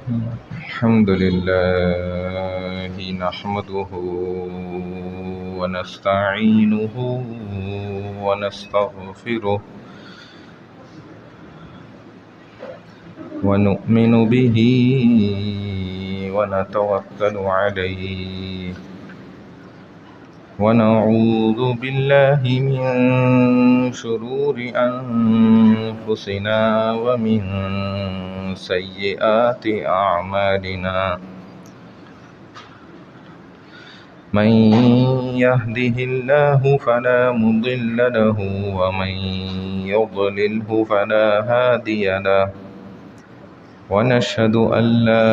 الحمد لله نحمده ونستعينه ونستغفره ونؤمن به ونتوكل عليه ونعوذ بالله من شرور أنفسنا ومن سيئات أعمالنا من يهده الله فلا مضل له ومن يضلله فلا هادي له ونشهد أن لا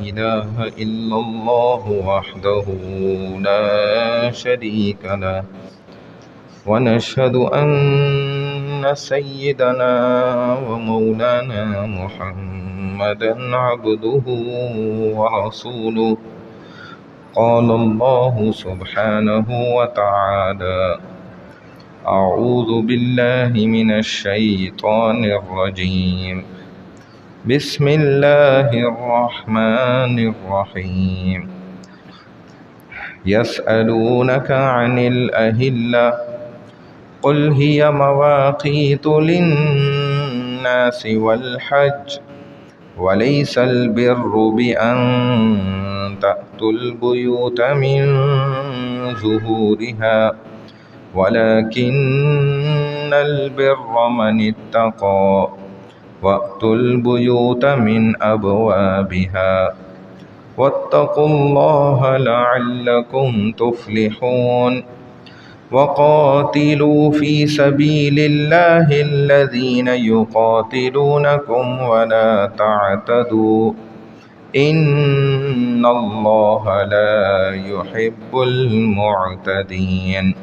إله إلا الله وحده لا شريك له ونشهد أن سيدنا ومولانا محمدا عبده ورسوله قال الله سبحانه وتعالى أعوذ بالله من الشيطان الرجيم بسم الله الرحمن الرحيم يسألونك عن الأهلة قل هي مواقيت للناس والحج وليس البر بأن تأتوا البيوت من ظهورها ولكن البر من اتقى وأتوا البيوت من أبوابها واتقوا الله لعلكم تفلحون وقاتلوا في سبيل الله الذين يقاتلونكم ولا تعتدوا إن الله لا يحب المعتدين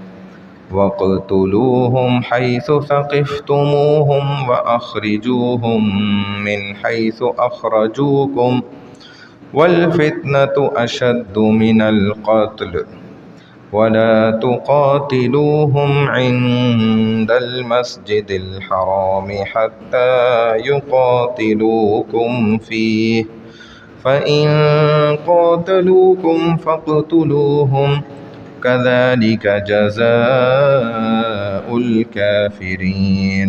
واقتلوهم حيث ثقفتموهم وأخرجوهم من حيث أخرجوكم والفتنة أشد من القتل ولا تقاتلوهم عند المسجد الحرام حتى يقاتلوكم فيه فإن قاتلوكم فاقتلوهم كذلك جزاء الكافرين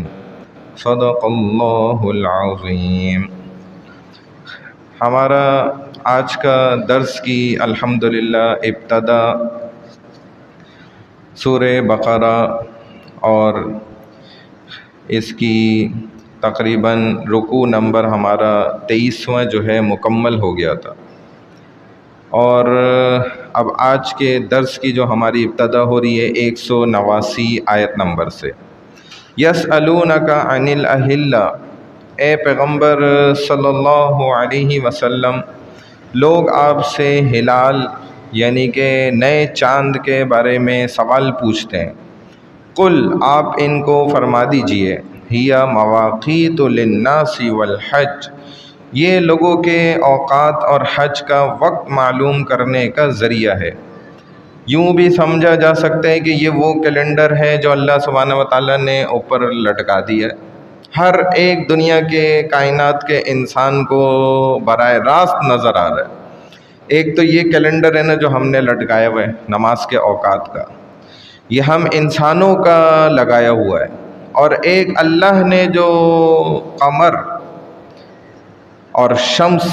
صدق اللہ العظیم۔ ہمارا آج کا درس کی الحمدللہ ابتدا سورہ بقرہ اور اس کی تقریباً رکوع نمبر ہمارا 23واں جو ہے مکمل ہو گیا تھا، اور اب آج کے درس کی جو ہماری ابتدا ہو رہی ہے 189 آیت نمبر سے۔ یسألونک عن الأہلہ، اے پیغمبر صلی اللہ علیہ وسلم، لوگ آپ سے ہلال یعنی کہ نئے چاند کے بارے میں سوال پوچھتے ہیں۔ قل، آپ ان کو فرما دیجئے، ہی مواقیت للناس والحج، یہ لوگوں کے اوقات اور حج کا وقت معلوم کرنے کا ذریعہ ہے۔ یوں بھی سمجھا جا سکتا ہے کہ یہ وہ کیلنڈر ہے جو اللہ سبحانہ وتعالیٰ نے اوپر لٹکا دیا ہے، ہر ایک دنیا کے کائنات کے انسان کو براہ راست نظر آ رہا ہے۔ ایک تو یہ کیلنڈر ہے نا جو ہم نے لٹکایا ہوا ہے نماز کے اوقات کا، یہ ہم انسانوں کا لگایا ہوا ہے، اور ایک اللہ نے جو قمر اور شمس،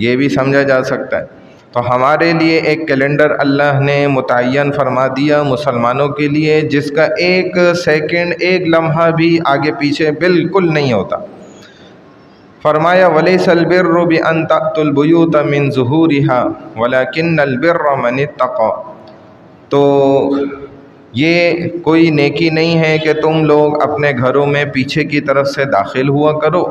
یہ بھی سمجھا جا سکتا ہے، تو ہمارے لیے ایک کیلنڈر اللہ نے متعین فرما دیا مسلمانوں کے لیے، جس کا ایک سیکنڈ، ایک لمحہ بھی آگے پیچھے بالکل نہیں ہوتا۔ فرمایا وَلَيْسَ الْبِرُّ بِأَن تَأْتُوا الْبُيُوتَ مِن ظُهُورِهَا وَلَكِنَّ الْبِرَّ مَنِ اتَّقَى، تو یہ کوئی نیکی نہیں ہے کہ تم لوگ اپنے گھروں میں پیچھے کی طرف سے داخل ہوا کرو،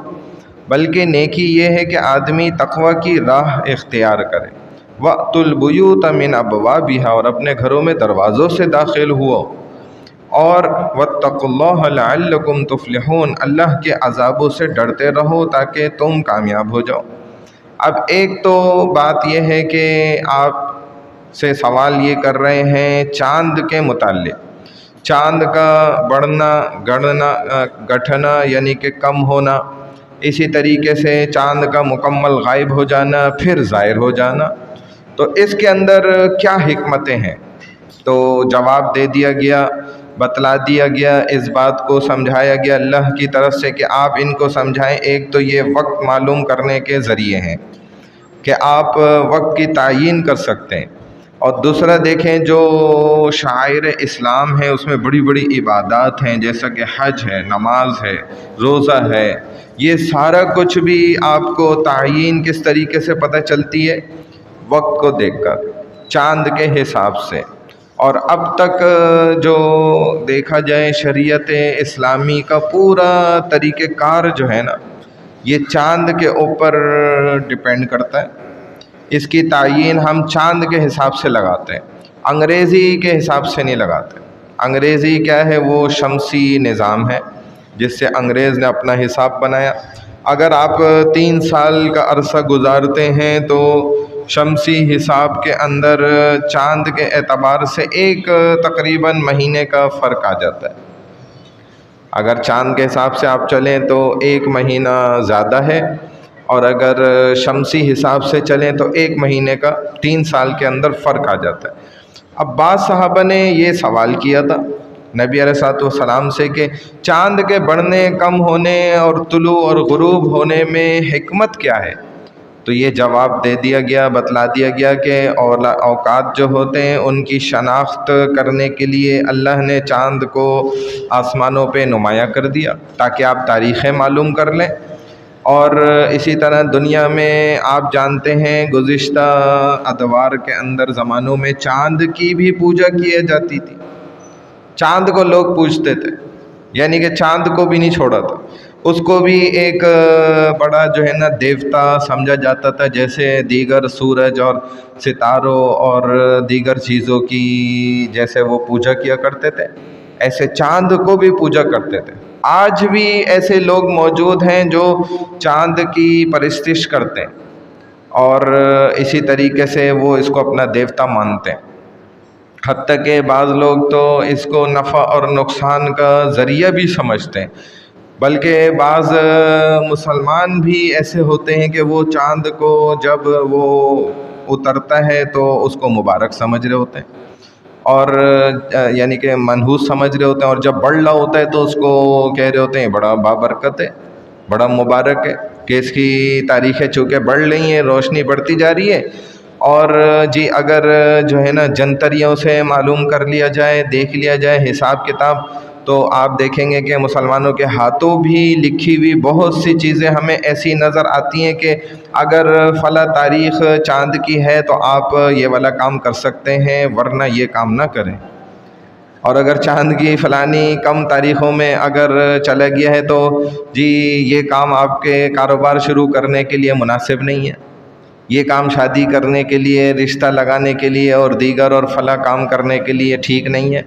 بلکہ نیکی یہ ہے کہ آدمی تقوی کی راہ اختیار کرے۔ وَأْتُوا الْبُيُوتَ مِنْ أَبْوَابِهَا، اور اپنے گھروں میں دروازوں سے داخل ہوا، اور وَاتَّقُوا اللَّهَ لَعَلَّكُمْ تُفْلِحُونَ، اللہ کے عذابوں سے ڈرتے رہو تاکہ تم کامیاب ہو جاؤ۔ اب ایک تو بات یہ ہے کہ آپ سے سوال یہ کر رہے ہیں چاند کے متعلق، چاند کا بڑھنا گھٹنا یعنی کہ کم ہونا، اسی طریقے سے چاند کا مکمل غائب ہو جانا پھر ظاہر ہو جانا، تو اس کے اندر کیا حکمتیں ہیں؟ تو جواب دے دیا گیا، بتلا دیا گیا، اس بات کو سمجھایا گیا اللہ کی طرف سے کہ آپ ان کو سمجھائیں۔ ایک تو یہ وقت معلوم کرنے کے ذریعے ہیں کہ آپ وقت کی تعیین کر سکتے ہیں، اور دوسرا دیکھیں جو شعائر اسلام ہے اس میں بڑی بڑی عبادات ہیں، جیسا کہ حج ہے، نماز ہے، روزہ ہے، یہ سارا کچھ بھی آپ کو تعیین کس طریقے سے پتہ چلتی ہے؟ وقت کو دیکھ کر، چاند کے حساب سے۔ اور اب تک جو دیکھا جائے شریعت اسلامی کا پورا طریقہ کار جو ہے نا، یہ چاند کے اوپر ڈپینڈ کرتا ہے۔ اس کی تعیین ہم چاند کے حساب سے لگاتے ہیں، انگریزی کے حساب سے نہیں لگاتے۔ انگریزی کیا ہے؟ وہ شمسی نظام ہے جس سے انگریز نے اپنا حساب بنایا۔ اگر آپ 3 سال کا عرصہ گزارتے ہیں تو شمسی حساب کے اندر چاند کے اعتبار سے ایک تقریباً مہینے کا فرق آ جاتا ہے۔ اگر چاند کے حساب سے آپ چلیں تو 1 مہینہ زیادہ ہے، اور اگر شمسی حساب سے چلیں تو 1 مہینے کا 3 سال کے اندر فرق آ جاتا ہے۔ اب بعض صحابہ نے یہ سوال کیا تھا نبی علیہ السلام سے کہ چاند کے بڑھنے، کم ہونے اور طلوع اور غروب ہونے میں حکمت کیا ہے؟ تو یہ جواب دے دیا گیا، بتلا دیا گیا کہ اوقات جو ہوتے ہیں ان کی شناخت کرنے کے لیے اللہ نے چاند کو آسمانوں پہ نمایاں کر دیا تاکہ آپ تاریخیں معلوم کر لیں۔ اور اسی طرح دنیا میں آپ جانتے ہیں گزشتہ ادوار کے اندر زمانوں میں چاند کی بھی پوجا کی جاتی تھی، چاند کو لوگ پوجتے تھے، یعنی کہ چاند کو بھی نہیں چھوڑا تھا، اس کو بھی ایک بڑا جو ہے نا دیوتا سمجھا جاتا تھا، جیسے دیگر سورج اور ستاروں اور دیگر چیزوں کی جیسے وہ پوجا کیا کرتے تھے، ایسے چاند کو بھی پوجا کرتے تھے۔ آج بھی ایسے لوگ موجود ہیں جو چاند کی پرستش کرتے ہیں، اور اسی طریقے سے وہ اس کو اپنا دیوتا مانتے ہیں۔ حتیٰ کہ بعض لوگ تو اس کو نفع اور نقصان کا ذریعہ بھی سمجھتے ہیں، بلکہ بعض مسلمان بھی ایسے ہوتے ہیں کہ وہ چاند کو جب وہ اترتا ہے تو اس کو مبارک سمجھ رہے ہوتے ہیں، اور یعنی کہ منحوس سمجھ رہے ہوتے ہیں، اور جب بڑھ رہا ہوتا ہے تو اس کو کہہ رہے ہوتے ہیں بڑا بابرکت ہے، بڑا مبارک ہے، کہ اس کی تاریخیں چونکہ بڑھ رہی ہیں، روشنی بڑھتی جا رہی ہے۔ اور جی اگر جو ہے نا جنتریوں سے معلوم کر لیا جائے، دیکھ لیا جائے حساب کتاب، تو آپ دیکھیں گے کہ مسلمانوں کے ہاتھوں بھی لکھی ہوئی بہت سی چیزیں ہمیں ایسی نظر آتی ہیں کہ اگر فلاں تاریخ چاند کی ہے تو آپ یہ والا کام کر سکتے ہیں، ورنہ یہ کام نہ کریں۔ اور اگر چاند کی فلانی کم تاریخوں میں اگر چلا گیا ہے تو جی یہ کام آپ کے کاروبار شروع کرنے کے لیے مناسب نہیں ہے، یہ کام شادی کرنے کے لیے، رشتہ لگانے کے لیے اور دیگر اور فلاں کام کرنے کے لیے ٹھیک نہیں ہے۔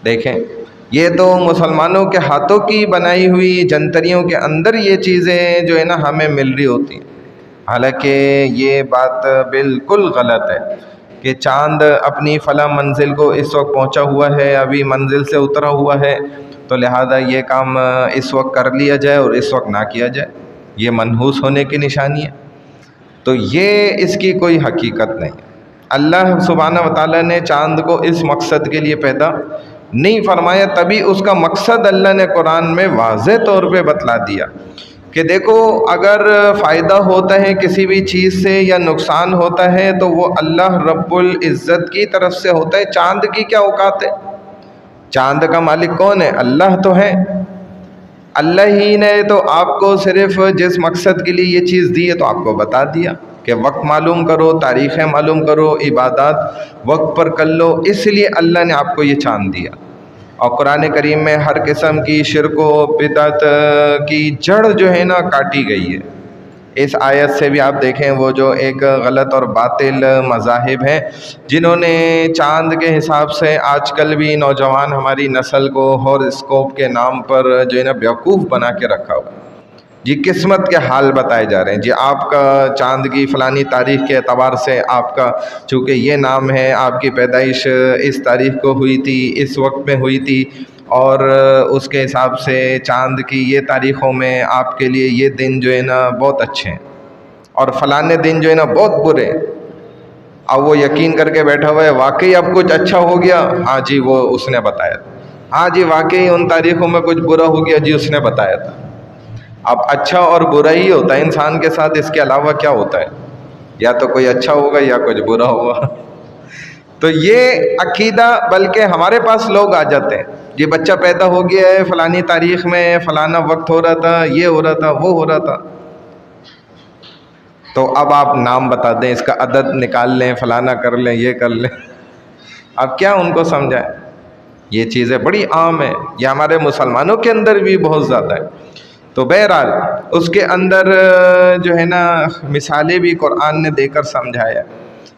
دیکھیں یہ تو مسلمانوں کے ہاتھوں کی بنائی ہوئی جنتریوں کے اندر یہ چیزیں جو ہے نا ہمیں مل رہی ہوتی ہیں، حالانکہ یہ بات بالکل غلط ہے کہ چاند اپنی فلاں منزل کو اس وقت پہنچا ہوا ہے، ابھی منزل سے اترا ہوا ہے، تو لہذا یہ کام اس وقت کر لیا جائے اور اس وقت نہ کیا جائے، یہ منحوس ہونے کی نشانی ہے۔ تو یہ اس کی کوئی حقیقت نہیں۔ اللہ سبحانہ و تعالیٰ نے چاند کو اس مقصد کے لیے پیدا نہیں فرمایا، تبھی اس کا مقصد اللہ نے قرآن میں واضح طور پہ بتلا دیا کہ دیکھو اگر فائدہ ہوتا ہے کسی بھی چیز سے یا نقصان ہوتا ہے تو وہ اللہ رب العزت کی طرف سے ہوتا ہے۔ چاند کی کیا اوقات ہے؟ چاند کا مالک کون ہے؟ اللہ تو ہے۔ اللہ ہی نے تو آپ کو صرف جس مقصد کے لیے یہ چیز دی ہے تو آپ کو بتا دیا کہ وقت معلوم کرو، تاریخیں معلوم کرو، عبادات وقت پر کر لو، اس لیے اللہ نے آپ کو یہ چاند دیا۔ اور قرآن کریم میں ہر قسم کی شرک و بدعت کی جڑ جو ہے نا کاٹی گئی ہے۔ اس آیت سے بھی آپ دیکھیں وہ جو ایک غلط اور باطل مذاہب ہیں جنہوں نے چاند کے حساب سے آج کل بھی نوجوان ہماری نسل کو ہوراسکوپ کے نام پر جو ہے نا بیوقوف بنا کے رکھا ہوا، جی قسمت کے حال بتائے جا رہے ہیں، جی آپ کا چاند کی فلانی تاریخ کے اعتبار سے آپ کا چونکہ یہ نام ہے، آپ کی پیدائش اس تاریخ کو ہوئی تھی، اس وقت میں ہوئی تھی، اور اس کے حساب سے چاند کی یہ تاریخوں میں آپ کے لیے یہ دن جو ہے نا بہت اچھے ہیں، اور فلانے دن جو ہے نا بہت برے۔ اب وہ یقین کر کے بیٹھا ہوا ہے واقعی اب کچھ اچھا ہو گیا، ہاں جی وہ اس نے بتایا تھا، ہاں جی واقعی ان تاریخوں میں کچھ برا ہو گیا جی اس نے بتایا تھا۔ اب اچھا اور برا ہی ہوتا ہے انسان کے ساتھ، اس کے علاوہ کیا ہوتا ہے؟ یا تو کوئی اچھا ہوگا یا کچھ برا ہوگا۔ تو یہ عقیدہ بلکہ ہمارے پاس لوگ آ جاتے ہیں، یہ بچہ پیدا ہو گیا ہے فلانی تاریخ میں، فلانا وقت ہو رہا تھا، یہ ہو رہا تھا، وہ ہو رہا تھا، تو اب آپ نام بتا دیں، اس کا عدد نکال لیں، فلانا کر لیں، یہ کر لیں۔ اب کیا ان کو سمجھائیں؟ یہ چیزیں بڑی عام ہیں، یہ ہمارے مسلمانوں کے اندر بھی بہت زیادہ ہے۔ تو بہرحال اس کے اندر جو ہے نا مثالیں بھی قرآن نے دے کر سمجھایا،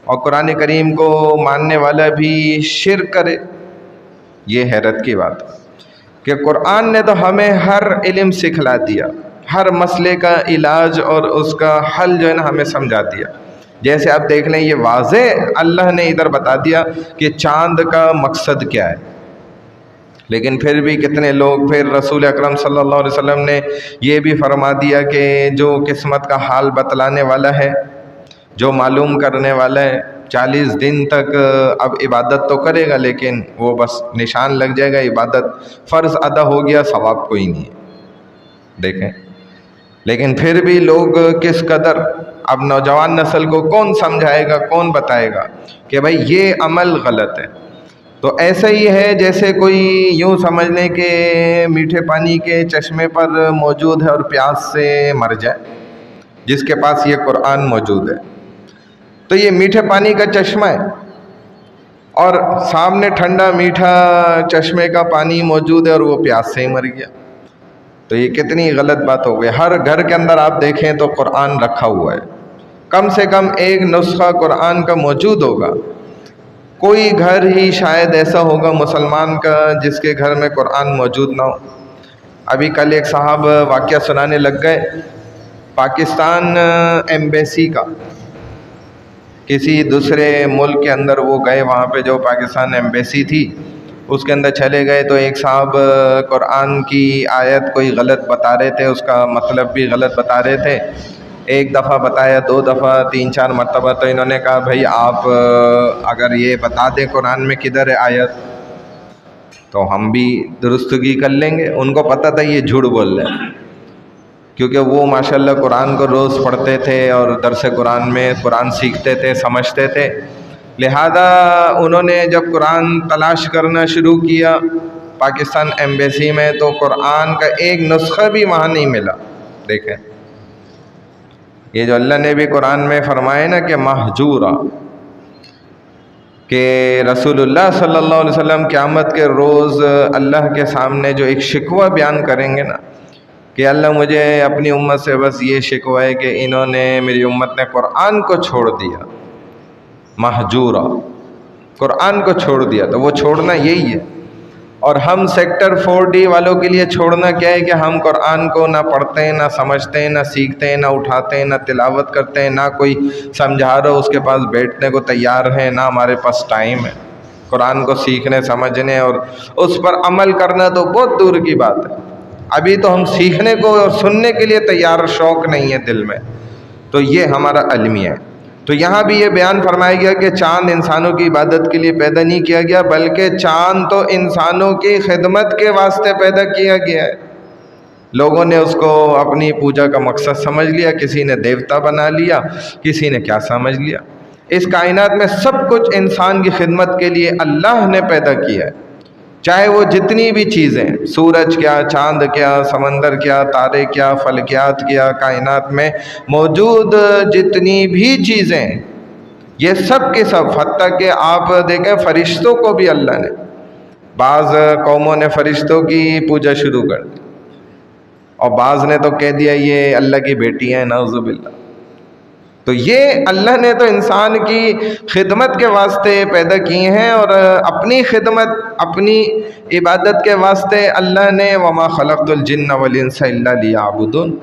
اور قرآن کریم کو ماننے والا بھی شرک کرے، یہ حیرت کی بات ہے کہ قرآن نے تو ہمیں ہر علم سکھلا دیا، ہر مسئلے کا علاج اور اس کا حل جو ہے نا ہمیں سمجھا دیا۔ جیسے آپ دیکھ لیں یہ واضح اللہ نے ادھر بتا دیا کہ چاند کا مقصد کیا ہے، لیکن پھر بھی کتنے لوگ، پھر رسول اکرم صلی اللہ علیہ وسلم نے یہ بھی فرما دیا کہ جو قسمت کا حال بتلانے والا ہے، جو معلوم کرنے والا ہے، 40 دن تک اب عبادت تو کرے گا لیکن وہ بس نشان لگ جائے گا، عبادت فرض ادا ہو گیا، ثواب کوئی نہیں ہے۔ دیکھیں لیکن پھر بھی لوگ کس قدر، اب نوجوان نسل کو کون سمجھائے گا، کون بتائے گا کہ بھائی یہ عمل غلط ہے؟ تو ایسا ہی ہے جیسے کوئی یوں سمجھ لیں کہ میٹھے پانی کے چشمے پر موجود ہے اور پیاس سے مر جائے، جس کے پاس یہ قرآن موجود ہے۔ تو یہ میٹھے پانی کا چشمہ ہے اور سامنے ٹھنڈا میٹھا چشمے کا پانی موجود ہے اور وہ پیاس سے ہی مر گیا، تو یہ کتنی غلط بات ہو گئی۔ ہر گھر کے اندر آپ دیکھیں تو قرآن رکھا ہوا ہے، کم سے کم ایک نسخہ قرآن کا موجود ہوگا۔ کوئی گھر ہی شاید ایسا ہوگا مسلمان کا جس کے گھر میں قرآن موجود نہ ہو۔ ابھی کل ایک صاحب واقعہ سنانے لگ گئے، پاکستان ایمبیسی کا، کسی دوسرے ملک کے اندر وہ گئے، وہاں پہ جو پاکستان ایمبیسی تھی اس کے اندر چلے گئے، تو ایک صاحب قرآن کی آیت کوئی غلط بتا رہے تھے، اس کا مطلب بھی غلط بتا رہے تھے، ایک دفعہ بتایا، 2 دفعہ، 3-4 مرتبہ، تو انہوں نے کہا بھائی آپ اگر یہ بتا دیں قرآن میں کدھر ہے آیت تو ہم بھی درستگی کر لیں گے۔ ان کو پتہ تھا یہ جھوٹ بول رہے ہیں، کیونکہ وہ ماشاءاللہ قرآن کو روز پڑھتے تھے اور درس قرآن میں قرآن سیکھتے تھے، سمجھتے تھے، لہذا انہوں نے جب قرآن تلاش کرنا شروع کیا پاکستان ایمبیسی میں تو قرآن کا ایک نسخہ بھی وہاں نہیں ملا۔ دیکھیں یہ جو اللہ نے بھی قرآن میں فرمائے نا کہ مہجورا، کہ رسول اللہ صلی اللہ علیہ وسلم قیامت کے روز اللہ کے سامنے جو ایک شکوہ بیان کریں گے نا کہ اللہ مجھے اپنی امت سے بس یہ شکوہ ہے کہ انہوں نے، میری امت نے قرآن کو چھوڑ دیا، مہجورا، قرآن کو چھوڑ دیا، تو وہ چھوڑنا یہی ہے۔ اور ہم سیکٹر 4D والوں کے لیے چھوڑنا کیا ہے کہ ہم قرآن کو نہ پڑھتے ہیں، نہ سمجھتے ہیں، نہ سیکھتے ہیں، نہ اٹھاتے ہیں، نہ تلاوت کرتے ہیں، نہ کوئی سمجھا رہا اس کے پاس بیٹھنے کو تیار ہیں، نہ ہمارے پاس ٹائم ہے قرآن کو سیکھنے، سمجھنے اور اس پر عمل کرنا تو بہت دور کی بات ہے۔ ابھی تو ہم سیکھنے کو اور سننے کے لیے تیار، شوق نہیں ہے دل میں، تو یہ ہمارا المیہ ہے۔ تو یہاں بھی یہ بیان فرمایا گیا کہ چاند انسانوں کی عبادت کے لیے پیدا نہیں کیا گیا، بلکہ چاند تو انسانوں کی خدمت کے واسطے پیدا کیا گیا ہے۔ لوگوں نے اس کو اپنی پوجا کا مقصد سمجھ لیا، کسی نے دیوتا بنا لیا، کسی نے کیا سمجھ لیا۔ اس کائنات میں سب کچھ انسان کی خدمت کے لیے اللہ نے پیدا کیا ہے، چاہے وہ جتنی بھی چیزیں، سورج کیا، چاند کیا، سمندر کیا، تارے کیا، فلکیات کیا، کائنات میں موجود جتنی بھی چیزیں، یہ سب کے سب، حتیٰ کہ آپ دیکھیں فرشتوں کو بھی اللہ نے، بعض قوموں نے فرشتوں کی پوجا شروع کر دی اور بعض نے تو کہہ دیا یہ اللہ کی بیٹی ہیں، نعوذ باللہ۔ تو یہ اللہ نے تو انسان کی خدمت کے واسطے پیدا کیے ہیں، اور اپنی خدمت، اپنی عبادت کے واسطے اللہ نے وما خلقت الجن والانس الا لیعبدون،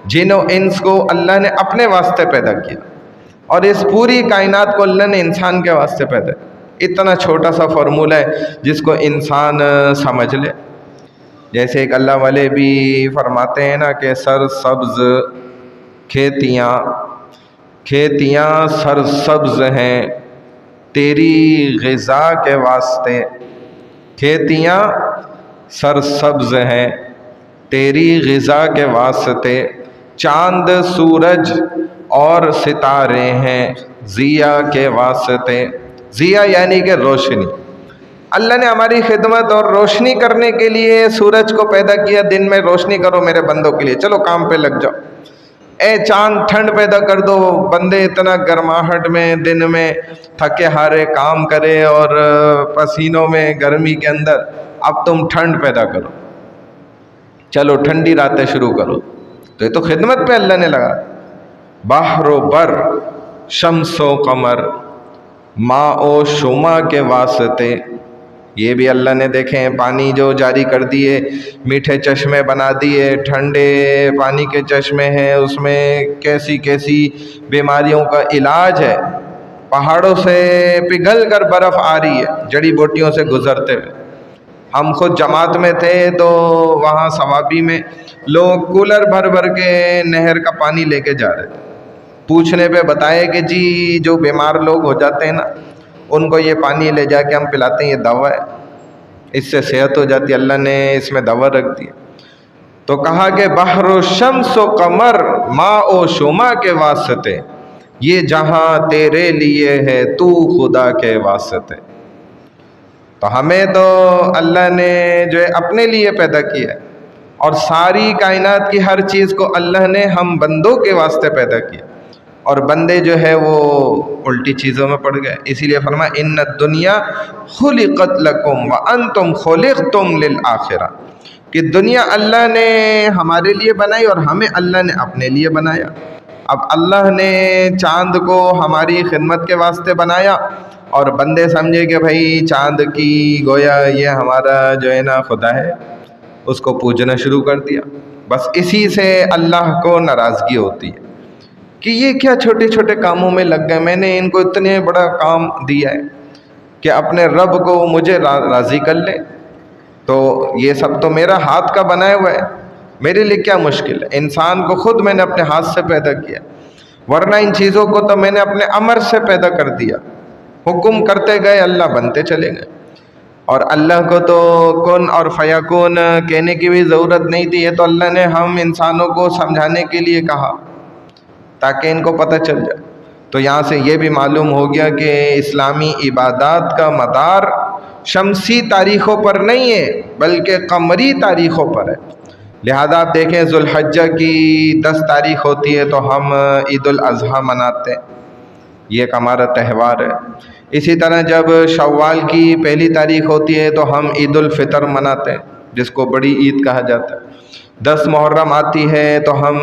جن و انس کو اللہ نے اپنے واسطے پیدا کیا، اور اس پوری کائنات کو اللہ نے انسان کے واسطے پیدا کیا۔ اتنا چھوٹا سا فارمولہ ہے جس کو انسان سمجھ لے جیسے ایک اللہ والے بھی فرماتے ہیں نا کہ سر سبز کھیتیاں سر سبز ہیں تیری غذا کے واسطے، کھیتیاں سر سبز ہیں تیری غذا کے واسطے، چاند سورج اور ستارے ہیں ضیاء کے واسطے۔ ضیاء یعنی کہ روشنی، اللہ نے ہماری خدمت اور روشنی کرنے کے لیے سورج کو پیدا کیا، دن میں روشنی کرو میرے بندوں کے لیے، چلو کام پہ لگ جاؤ۔ اے چاند ٹھنڈ پیدا کر دو، بندے اتنا گرماہٹ میں دن میں تھکے ہارے کام کرے اور پسینوں میں گرمی کے اندر، اب تم ٹھنڈ پیدا کرو، چلو ٹھنڈی راتیں شروع کرو، تو یہ تو خدمت پہ اللہ نے لگا۔ بحر و بر، شمس و قمر، ماء و شما کے واسطے، یہ بھی اللہ نے دیکھیں پانی جو جاری کر دیے، میٹھے چشمے بنا دیے، ٹھنڈے پانی کے چشمے ہیں، اس میں کیسی کیسی بیماریوں کا علاج ہے، پہاڑوں سے پگھل کر برف آ رہی ہے جڑی بوٹیوں سے گزرتے ہوئے۔ ہم خود جماعت میں تھے تو وہاں ثوابی میں لوگ کولر بھر بھر کے نہر کا پانی لے کے جا رہے تھے، پوچھنے پہ بتائے کہ جی جو بیمار لوگ ہو جاتے ہیں نا ان کو یہ پانی لے جا کے ہم پلاتے ہیں، یہ دوا ہے، اس سے صحت ہو جاتی ہے، اللہ نے اس میں دوا رکھ دی۔ تو کہا کہ بحر و شمس و قمر، ماء و شما کے واسطے، یہ جہاں تیرے لیے ہے تو خدا کے واسطے۔ تو ہمیں تو اللہ نے جو ہے اپنے لیے پیدا کیا ہے، اور ساری کائنات کی ہر چیز کو اللہ نے ہم بندوں کے واسطے پیدا کیا، اور بندے جو ہے وہ الٹی چیزوں میں پڑ گئے۔ اسی لیے فرمایا ان الدنیا خلقت لکم وانتم خلقتم للآخرہ، کہ دنیا اللہ نے ہمارے لیے بنائی اور ہمیں اللہ نے اپنے لیے بنایا۔ اب اللہ نے چاند کو ہماری خدمت کے واسطے بنایا، اور بندے سمجھے کہ بھائی چاند کی گویا یہ ہمارا جو ہے نا خدا ہے، اس کو پوجنا شروع کر دیا۔ بس اسی سے اللہ کو ناراضگی ہوتی ہے کہ یہ کیا چھوٹے چھوٹے کاموں میں لگ گئے، میں نے ان کو اتنے بڑا کام دیا ہے کہ اپنے رب کو مجھے راضی کر لے، تو یہ سب تو میرا ہاتھ کا بنایا ہوا ہے، میرے لیے کیا مشکل ہے۔ انسان کو خود میں نے اپنے ہاتھ سے پیدا کیا، ورنہ ان چیزوں کو تو میں نے اپنے امر سے پیدا کر دیا، حکم کرتے گئے اللہ بنتے چلے گئے۔ اور اللہ کو تو کن اور فیکون کہنے کی بھی ضرورت نہیں تھی، یہ تو اللہ نے ہم انسانوں کو سمجھانے کے لیے کہا تاکہ ان کو پتہ چل جائے۔ تو یہاں سے یہ بھی معلوم ہو گیا کہ اسلامی عبادات کا مدار شمسی تاریخوں پر نہیں ہے بلکہ قمری تاریخوں پر ہے۔ لہذا آپ دیکھیں ذوالحجہ کی 10 تاریخ ہوتی ہے تو ہم عید الاضحیٰ مناتے ہیں، یہ ایک ہمارا تہوار ہے۔ اسی طرح جب شوال کی 1 تاریخ ہوتی ہے تو ہم عید الفطر مناتے ہیں جس کو بڑی عید کہا جاتا ہے۔ 10 محرم آتی ہے تو ہم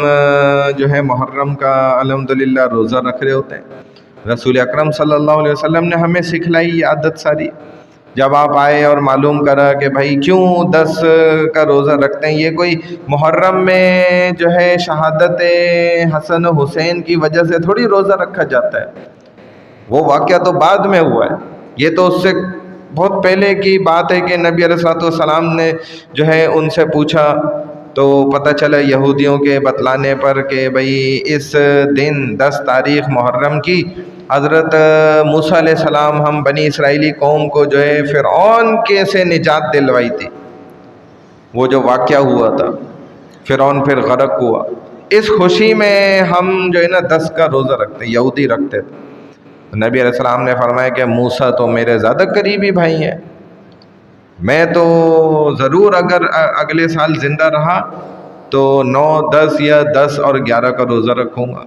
جو ہے محرم کا الحمدللہ روزہ رکھ رہے ہوتے ہیں۔ رسول اکرم صلی اللہ علیہ وسلم نے ہمیں سکھلائی یہ عادت ساری۔ جب آپ آئے اور معلوم کرا کہ بھائی کیوں 10 کا روزہ رکھتے ہیں، یہ کوئی محرم میں جو ہے شہادت حسن و حسین کی وجہ سے تھوڑی روزہ رکھا جاتا ہے، وہ واقعہ تو بعد میں ہوا ہے، یہ تو اس سے بہت پہلے کی بات ہے کہ نبی علیہ الصلوۃ والسلام نے جو ہے ان سے پوچھا تو پتہ چلا یہودیوں کے بتلانے پر کہ بھئی اس دن 10 تاریخ محرم کی حضرت موسیٰ علیہ السلام ہم بنی اسرائیلی قوم کو جو ہے فرعون کے سے نجات دلوائی تھی، وہ جو واقعہ ہوا تھا فرعون پھر غرق ہوا، اس خوشی میں ہم جو ہے نا 10 کا روزہ رکھتے ہیں، یہودی رکھتے تھے۔ نبی علیہ السلام نے فرمایا کہ موسیٰ تو میرے زیادہ قریبی بھائی ہیں، میں تو ضرور اگر اگلے سال زندہ رہا تو 9، 10 یا 10 اور 11 کا روزہ رکھوں گا،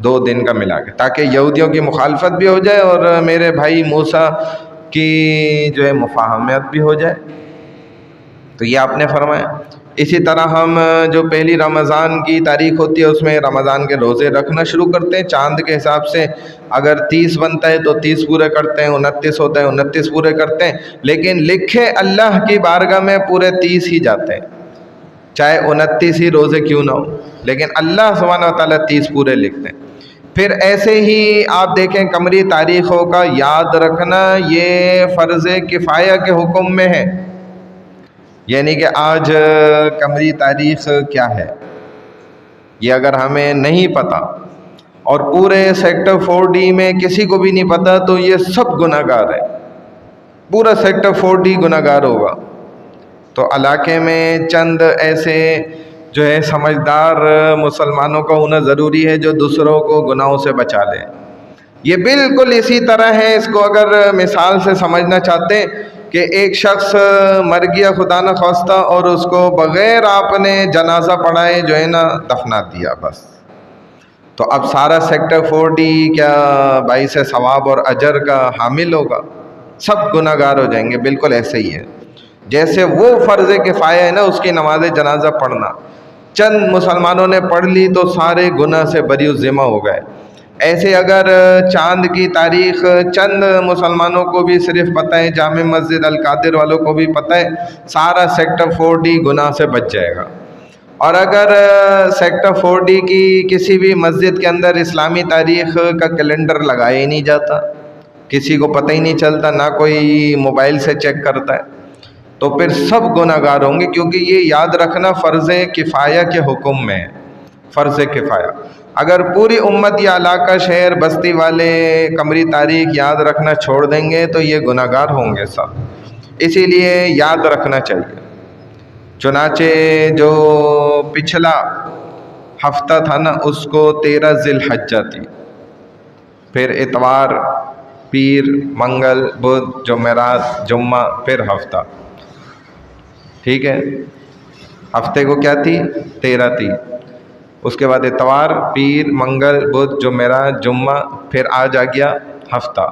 2 دن کا ملا کے، تاکہ یہودیوں کی مخالفت بھی ہو جائے اور میرے بھائی موسیٰ کی جو ہے مفاہمت بھی ہو جائے۔ تو یہ آپ نے فرمایا۔ اسی طرح ہم جو 1 رمضان کی تاریخ ہوتی ہے اس میں رمضان کے روزے رکھنا شروع کرتے ہیں، چاند کے حساب سے اگر 30 بنتا ہے تو 30 پورے کرتے ہیں، 29 ہوتا ہے 29 پورے کرتے ہیں، لیکن لکھے اللہ کی بارگاہ میں پورے 30 ہی جاتے ہیں، چاہے 29 ہی روزے کیوں نہ ہو، لیکن اللہ سبحانہ و تعالیٰ 30 پورے لکھتے ہیں۔ پھر ایسے ہی آپ دیکھیں قمری تاریخوں کا یاد رکھنا یہ فرض کفایہ کے حکم میں ہے، یعنی کہ آج قمری تاریخ کیا ہے یہ اگر ہمیں نہیں پتہ اور پورے سیکٹر 4D میں کسی کو بھی نہیں پتہ تو یہ سب گناہ گار ہیں، پورا سیکٹر 4D گناہ گار ہوگا۔ تو علاقے میں چند ایسے جو ہے سمجھدار مسلمانوں کا ہونا ضروری ہے جو دوسروں کو گناہوں سے بچا لیں۔ یہ بالکل اسی طرح ہے، اس کو اگر مثال سے سمجھنا چاہتے ہیں کہ ایک شخص مر گیا خدا نہ خواستہ اور اس کو بغیر آپ نے جنازہ پڑھائے جو ہے نا دفنا دیا بس، تو اب سارا سیکٹر 4D کیا باعث ثواب اور اجر کا حامل ہوگا؟ سب گناہ گار ہو جائیں گے۔ بالکل ایسے ہی ہے جیسے وہ فرض کفایہ ہے نا اس کی نماز جنازہ پڑھنا، چند مسلمانوں نے پڑھ لی تو سارے گناہ سے بری الذمہ ہو گئے۔ ایسے اگر چاند کی تاریخ چند مسلمانوں کو بھی صرف پتہ ہے، جامع مسجد القادر والوں کو بھی پتہ ہے، سارا سیکٹر 4D گناہ سے بچ جائے گا۔ اور اگر سیکٹر 4D کی کسی بھی مسجد کے اندر اسلامی تاریخ کا کیلنڈر لگایا ہی نہیں جاتا، کسی کو پتہ ہی نہیں چلتا، نہ کوئی موبائل سے چیک کرتا ہے، تو پھر سب گناہ گار ہوں گے، کیونکہ یہ یاد رکھنا فرض کفایہ کے حکم میں ہے۔ فرض کفایہ اگر پوری امت یا علاقہ شہر بستی والے قمری تاریخ یاد رکھنا چھوڑ دیں گے تو یہ گناہ گار ہوں گے سب، اسی لیے یاد رکھنا چاہیے۔ چنانچہ جو پچھلا ہفتہ تھا نا اس کو 13 ذی الحجہ تھی، پھر اتوار، پیر، منگل، بدھ، جمعرات، جمعہ، پھر ہفتہ، ٹھیک ہے۔ ہفتے کو کیا تھی؟ 13 تھی، اس کے بعد اتوار، پیر، منگل، بدھ، جمعرات، جمعہ، پھر آج آ گیا ہفتہ،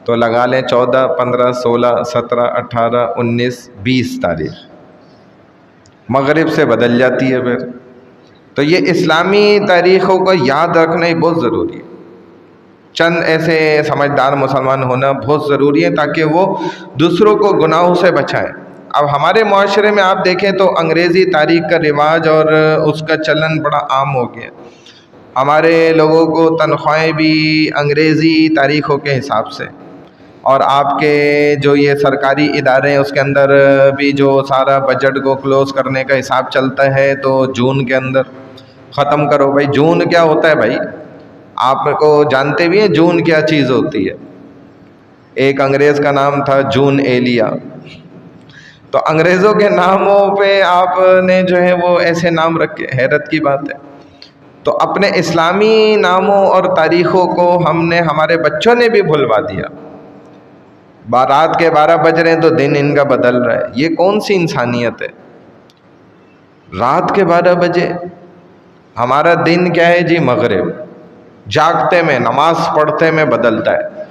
تو لگا لیں 14، 15، 16، 17، 18، 19، 20 تاریخ مغرب سے بدل جاتی ہے پھر۔ تو یہ اسلامی تاریخوں کو یاد رکھنا ہی بہت ضروری ہے، چند ایسے سمجھدار مسلمان ہونا بہت ضروری ہے تاکہ وہ دوسروں کو گناہوں سے بچائیں۔ اب ہمارے معاشرے میں آپ دیکھیں تو انگریزی تاریخ کا رواج اور اس کا چلن بڑا عام ہو گیا، ہمارے لوگوں کو تنخواہیں بھی انگریزی تاریخوں کے حساب سے، اور آپ کے جو یہ سرکاری ادارے ہیں اس کے اندر بھی جو سارا بجٹ کو کلوز کرنے کا حساب چلتا ہے تو جون کے اندر ختم کرو۔ بھائی جون کیا ہوتا ہے بھائی؟ آپ کو جانتے بھی ہیں جون کیا چیز ہوتی ہے؟ ایک انگریز کا نام تھا جون ایلیا، تو انگریزوں کے ناموں پہ آپ نے جو ہے وہ ایسے نام رکھے، حیرت کی بات ہے۔ تو اپنے اسلامی ناموں اور تاریخوں کو ہم نے، ہمارے بچوں نے بھی بھلوا دیا۔ رات کے 12 بج رہے ہیں تو دن ان کا بدل رہا ہے، یہ کون سی انسانیت ہے؟ رات کے 12 بجے ہمارا دن کیا ہے جی؟ مغرب، جاگتے میں نماز پڑھتے میں بدلتا ہے،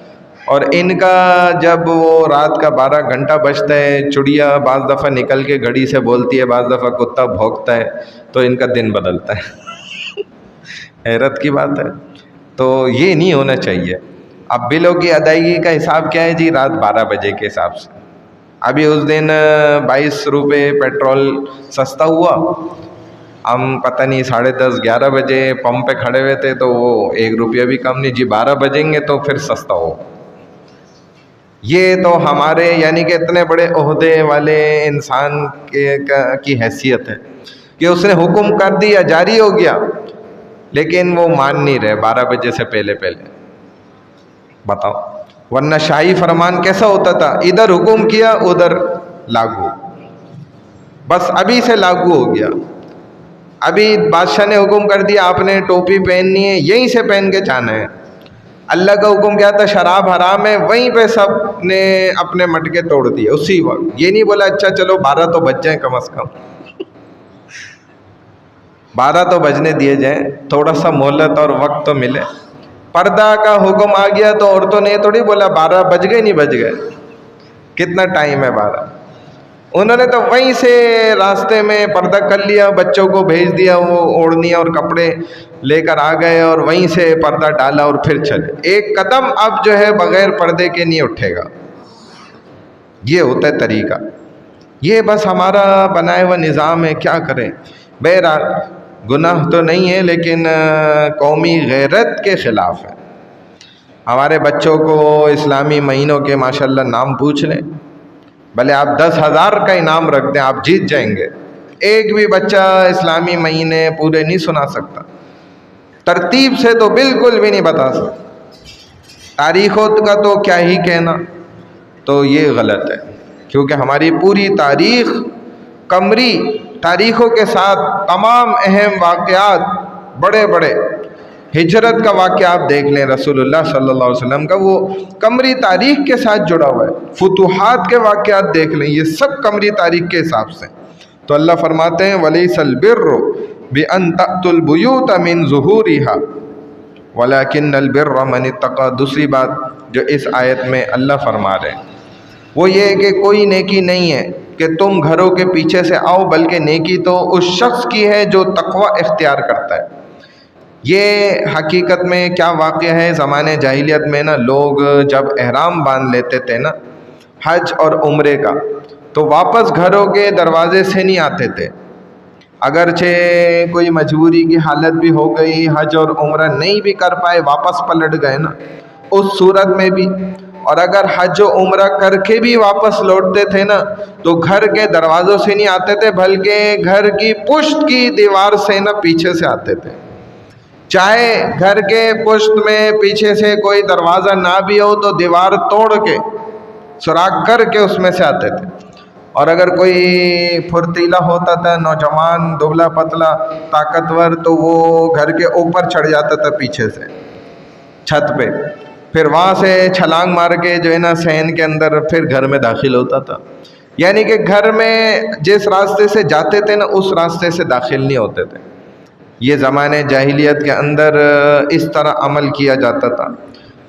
اور ان کا جب وہ رات کا 12 گھنٹہ بجتا ہے، چڑیا بعض دفعہ نکل کے گھڑی سے بولتی ہے، بعض دفعہ کتا بھونکتا ہے، تو ان کا دن بدلتا ہے۔ حیرت کی بات ہے۔ تو یہ نہیں ہونا چاہیے۔ اب بلوں کی ادائیگی کا حساب کیا ہے جی؟ رات 12 بجے کے حساب سے۔ ابھی اس دن 22 روپے پیٹرول سستا ہوا، ہم پتہ نہیں 10:30 11 بجے پمپ پہ کھڑے ہوئے تھے تو وہ 1 روپیہ بھی کم نہیں جی، 12 بجیں گے تو پھر سستا ہو۔ یہ تو ہمارے یعنی کہ اتنے بڑے عہدے والے انسان کی حیثیت ہے کہ اس نے حکم کر دیا، جاری ہو گیا، لیکن وہ مان نہیں رہے 12 بجے سے پہلے پہلے۔ بتاؤ، ورنہ شاہی فرمان کیسا ہوتا تھا؟ ادھر حکم کیا ادھر لاگو، بس ابھی سے لاگو ہو گیا۔ ابھی بادشاہ نے حکم کر دیا آپ نے ٹوپی پہننی ہے، یہیں سے پہن کے جانا ہے۔ اللہ کا حکم کیا تھا؟ شراب حرام ہے، وہیں پہ سب نے اپنے مٹکے توڑ دیے اسی وقت۔ یہ نہیں بولا اچھا چلو 12 تو بج جائیں، کم از کم 12 تو بجنے دیے جائیں، تھوڑا سا مہلت اور وقت تو ملے۔ پردہ کا حکم آ گیا تو عورتوں نے تھوڑی بولا 12 بج گئے، نہیں بج گئے، کتنا ٹائم ہے 12۔ انہوں نے تو وہیں سے راستے میں پردہ کر لیا، بچوں کو بھیج دیا، وہ اوڑھنی اور کپڑے لے کر آ گئے اور وہیں سے پردہ ڈالا اور پھر چلے۔ ایک قدم اب جو ہے بغیر پردے کے نہیں اٹھے گا۔ یہ ہوتا ہے طریقہ، یہ بس ہمارا بنایا ہوا نظام ہے، کیا کریں۔ بہرحال گناہ تو نہیں ہے لیکن قومی غیرت کے خلاف ہے۔ ہمارے بچوں کو اسلامی مہینوں کے ماشاءاللہ نام پوچھ لیں، بھلے آپ 10,000 کا انعام رکھ دیں، آپ جیت جائیں گے۔ ایک بھی بچہ اسلامی مہینے پورے نہیں سنا سکتا، ترتیب سے تو بالکل بھی نہیں بتا سکتا، تاریخوں کا تو کیا ہی کہنا۔ تو یہ غلط ہے، کیونکہ ہماری پوری تاریخ قمری تاریخوں کے ساتھ تمام اہم واقعات، بڑے بڑے ہجرت کا واقعہ آپ دیکھ لیں، رسول اللہ صلی اللہ علیہ وسلم کا، وہ قمری تاریخ کے ساتھ جڑا ہوا ہے۔ فتوحات کے واقعات دیکھ لیں، یہ سب قمری تاریخ کے حساب سے۔ تو اللہ فرماتے ہیں وَلَيْسَ الْبِرُّ بِأَن تَأْتُوا الْبُيُوتَ مِن ظُهُورِهَا وَلَكِنَّ الْبِرَّ مَنِ اتَّقَىٰ۔ دوسری بات جو اس آیت میں اللہ فرما رہے ہیں وہ یہ ہے کہ کوئی نیکی نہیں ہے کہ تم گھروں کے پیچھے سے آؤ، بلکہ نیکی تو اس شخص کی ہے جو تقوی اختیار کرتا ہے۔ یہ حقیقت میں کیا واقعہ ہے، زمانے جاہلیت میں نا لوگ جب احرام باندھ لیتے تھے نا حج اور عمرے کا، تو واپس گھروں کے دروازے سے نہیں آتے تھے۔ اگرچہ کوئی مجبوری کی حالت بھی ہو گئی، حج اور عمرہ نہیں بھی کر پائے، واپس پلٹ گئے نا، اس صورت میں بھی، اور اگر حج و عمرہ کر کے بھی واپس لوٹتے تھے نا تو گھر کے دروازوں سے نہیں آتے تھے، بلکہ گھر کی پشت کی دیوار سے نا پیچھے سے آتے تھے۔ چاہے گھر کے پشت میں پیچھے سے کوئی دروازہ نہ بھی ہو تو دیوار توڑ کے سوراخ کر کے اس میں سے آتے تھے۔ اور اگر کوئی پھرتیلا ہوتا تھا، نوجوان، دبلا پتلا، طاقتور، تو وہ گھر کے اوپر چڑھ جاتا تھا پیچھے سے چھت پہ، پھر وہاں سے چھلانگ مار کے جو ہے نا صحن کے اندر پھر گھر میں داخل ہوتا تھا۔ یعنی کہ گھر میں جس راستے سے جاتے تھے نا اس راستے سے داخل نہیں ہوتے تھے۔ یہ زمانے جاہلیت کے اندر اس طرح عمل کیا جاتا تھا،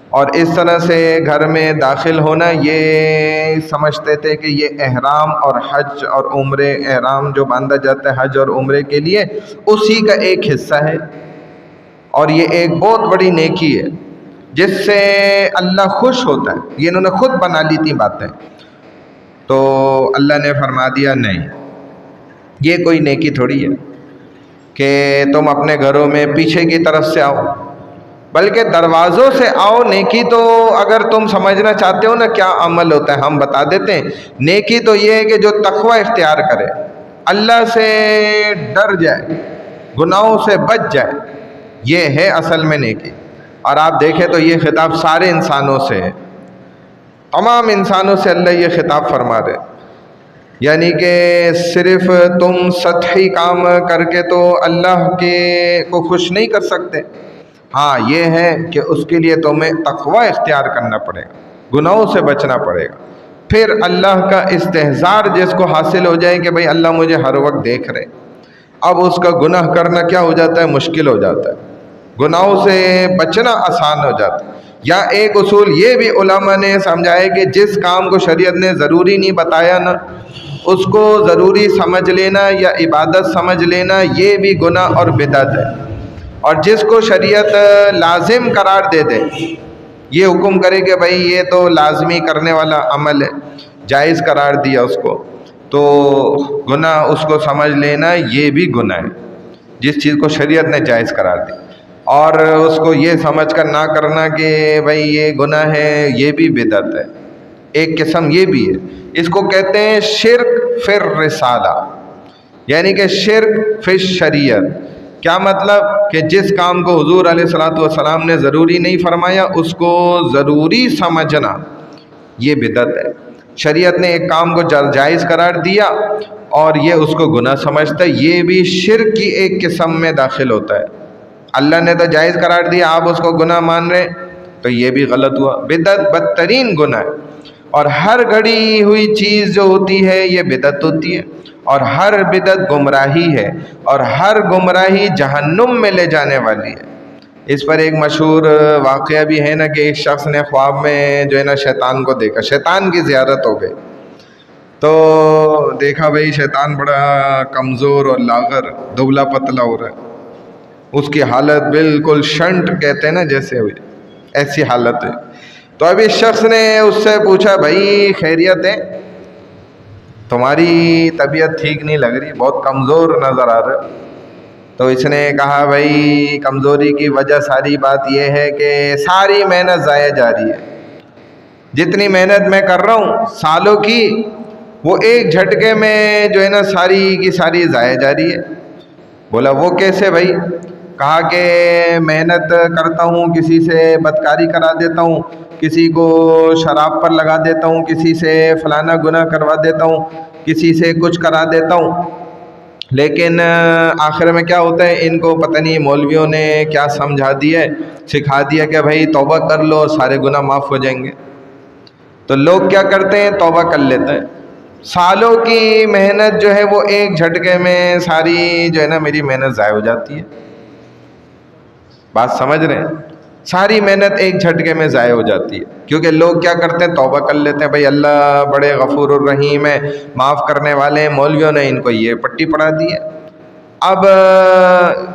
اور اس طرح سے گھر میں داخل ہونا یہ سمجھتے تھے کہ یہ احرام اور حج اور عمرے، احرام جو باندھا جاتا ہے حج اور عمرے کے لیے، اسی کا ایک حصہ ہے، اور یہ ایک بہت بڑی نیکی ہے جس سے اللہ خوش ہوتا ہے۔ یہ انہوں نے خود بنا لی تھی باتیں، تو اللہ نے فرما دیا نہیں، یہ کوئی نیکی تھوڑی ہے کہ تم اپنے گھروں میں پیچھے کی طرف سے آؤ، بلکہ دروازوں سے آؤ۔ نیکی تو اگر تم سمجھنا چاہتے ہو نا کیا عمل ہوتا ہے، ہم بتا دیتے ہیں۔ نیکی تو یہ ہے کہ جو تقوی اختیار کرے، اللہ سے ڈر جائے، گناہوں سے بچ جائے، یہ ہے اصل میں نیکی۔ اور آپ دیکھیں تو یہ خطاب سارے انسانوں سے ہے، تمام انسانوں سے اللہ یہ خطاب فرما رہے، یعنی کہ صرف تم سطحی کام کر کے تو اللہ کو خوش نہیں کر سکتے۔ ہاں یہ ہے کہ اس کے لیے تمہیں تقوی اختیار کرنا پڑے گا، گناہوں سے بچنا پڑے گا، پھر اللہ کا استحضار جس کو حاصل ہو جائے کہ بھئی اللہ مجھے ہر وقت دیکھ رہے، اب اس کا گناہ کرنا کیا ہو جاتا ہے، مشکل ہو جاتا ہے، گناہوں سے بچنا آسان ہو جاتا ہے۔ یا ایک اصول یہ بھی علماء نے سمجھایا کہ جس کام کو شریعت نے ضروری نہیں بتایا نا اس کو ضروری سمجھ لینا یا عبادت سمجھ لینا یہ بھی گناہ اور بدعت ہے، اور جس کو شریعت لازم قرار دے دے، یہ حکم کرے کہ بھئی یہ تو لازمی کرنے والا عمل ہے، جائز قرار دیا اس کو، تو گناہ اس کو سمجھ لینا یہ بھی گناہ ہے، جس چیز کو شریعت نے جائز قرار دی، اور اس کو یہ سمجھ کر نہ کرنا کہ بھئی یہ گناہ ہے، یہ بھی بدعت ہے۔ ایک قسم یہ بھی ہے، اس کو کہتے ہیں شرک فی الرسالہ، یعنی کہ شرک فی الشریعت۔ کیا مطلب کہ جس کام کو حضور علیہ الصلوۃ والسلام نے ضروری نہیں فرمایا اس کو ضروری سمجھنا یہ بدعت ہے۔ شریعت نے ایک کام کو جائز قرار دیا اور یہ اس کو گناہ سمجھتا ہے، یہ بھی شرک کی ایک قسم میں داخل ہوتا ہے۔ اللہ نے تو جائز قرار دیا، آپ اس کو گناہ مان رہے تو یہ بھی غلط ہوا، بدعت بدترین گناہ ہے۔ اور ہر گھڑی ہوئی چیز جو ہوتی ہے یہ بدعت ہوتی ہے، اور ہر بدعت گمراہی ہے، اور ہر گمراہی جہنم میں لے جانے والی ہے۔ اس پر ایک مشہور واقعہ بھی ہے نا کہ ایک شخص نے خواب میں جو ہے نا شیطان کو دیکھا، شیطان کی زیارت ہو گئی، تو دیکھا بھئی شیطان بڑا کمزور اور لاغر، دبلا پتلا ہو رہا ہے، اس کی حالت بالکل شنٹ کہتے ہیں نا جیسے ہوئی، ایسی حالت ہے۔ تو اب اس شخص نے اس سے پوچھا بھائی خیریت ہے، تمہاری طبیعت ٹھیک نہیں لگ رہی، بہت کمزور نظر آ رہا ہے۔ تو اس نے کہا بھائی کمزوری کی وجہ ساری بات یہ ہے کہ ساری محنت ضائع جا رہی ہے، جتنی محنت میں کر رہا ہوں سالوں کی، وہ ایک جھٹکے میں جو ہے نا ساری کی ساری ضائع جا رہی ہے۔ بولا وہ کیسے بھائی؟ کہا کہ محنت کرتا ہوں، کسی سے بدکاری کرا دیتا ہوں، کسی کو شراب پر لگا دیتا ہوں، کسی سے فلانا گناہ کروا دیتا ہوں، کسی سے کچھ کرا دیتا ہوں، لیکن آخر میں کیا ہوتا ہے، ان کو پتہ نہیں مولویوں نے کیا سمجھا دیا ہے، سکھا دیا کہ بھائی توبہ کر لو سارے گناہ معاف ہو جائیں گے۔ تو لوگ کیا کرتے ہیں، توبہ کر لیتے ہیں۔ سالوں کی محنت جو ہے وہ ایک جھٹکے میں ساری جو ہے نا میری محنت ضائع ہو جاتی ہے۔ بات سمجھ رہے ہیں؟ ساری محنت ایک جھٹکے میں ضائع ہو جاتی ہے، کیونکہ لوگ کیا کرتے ہیں، توبہ کر لیتے ہیں، بھائی اللہ بڑے غفور الرحیم ہے، معاف کرنے والے ہیں، مولویوں نے ان کو یہ پٹی پڑھا دی ہے۔ اب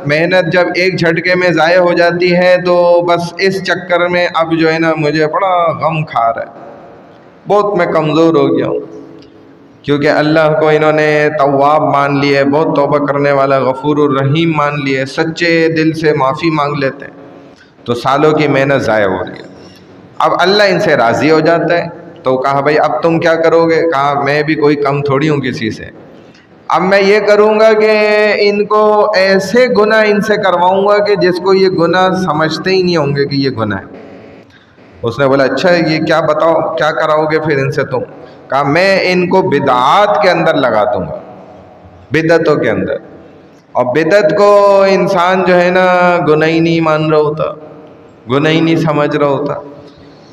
محنت جب ایک جھٹکے میں ضائع ہو جاتی ہے تو بس اس چکر میں اب جو ہے نا مجھے بڑا غم کھا رہا ہے، بہت میں کمزور ہو گیا ہوں، کیونکہ اللہ کو انہوں نے تواب مان لیے، بہت توبہ کرنے والا غفور الرحیم مان لیے، سچے دل سے معافی مانگ لیتے ہیں، تو سالوں کی محنت ضائع ہو رہی ہے۔ اب اللہ ان سے راضی ہو جاتا ہے، تو کہا بھائی اب تم کیا کرو گے؟ کہا میں بھی کوئی کم تھوڑی ہوں کسی سے، اب میں یہ کروں گا کہ ان کو ایسے گناہ ان سے کرواؤں گا کہ جس کو یہ گناہ سمجھتے ہی نہیں ہوں گے کہ یہ گناہ ہے۔ اس نے بولا اچھا یہ کیا بتاؤ، کیا کراؤ گے پھر ان سے تم؟ کہا میں ان کو بدعات کے اندر لگا دوں گا، بدعتوں کے اندر۔ اور بدعت کو انسان جو ہے نا گناہ ہی نہیں مان رہا ہوتا، گناہ ہی نہیں سمجھ رہا ہوتا،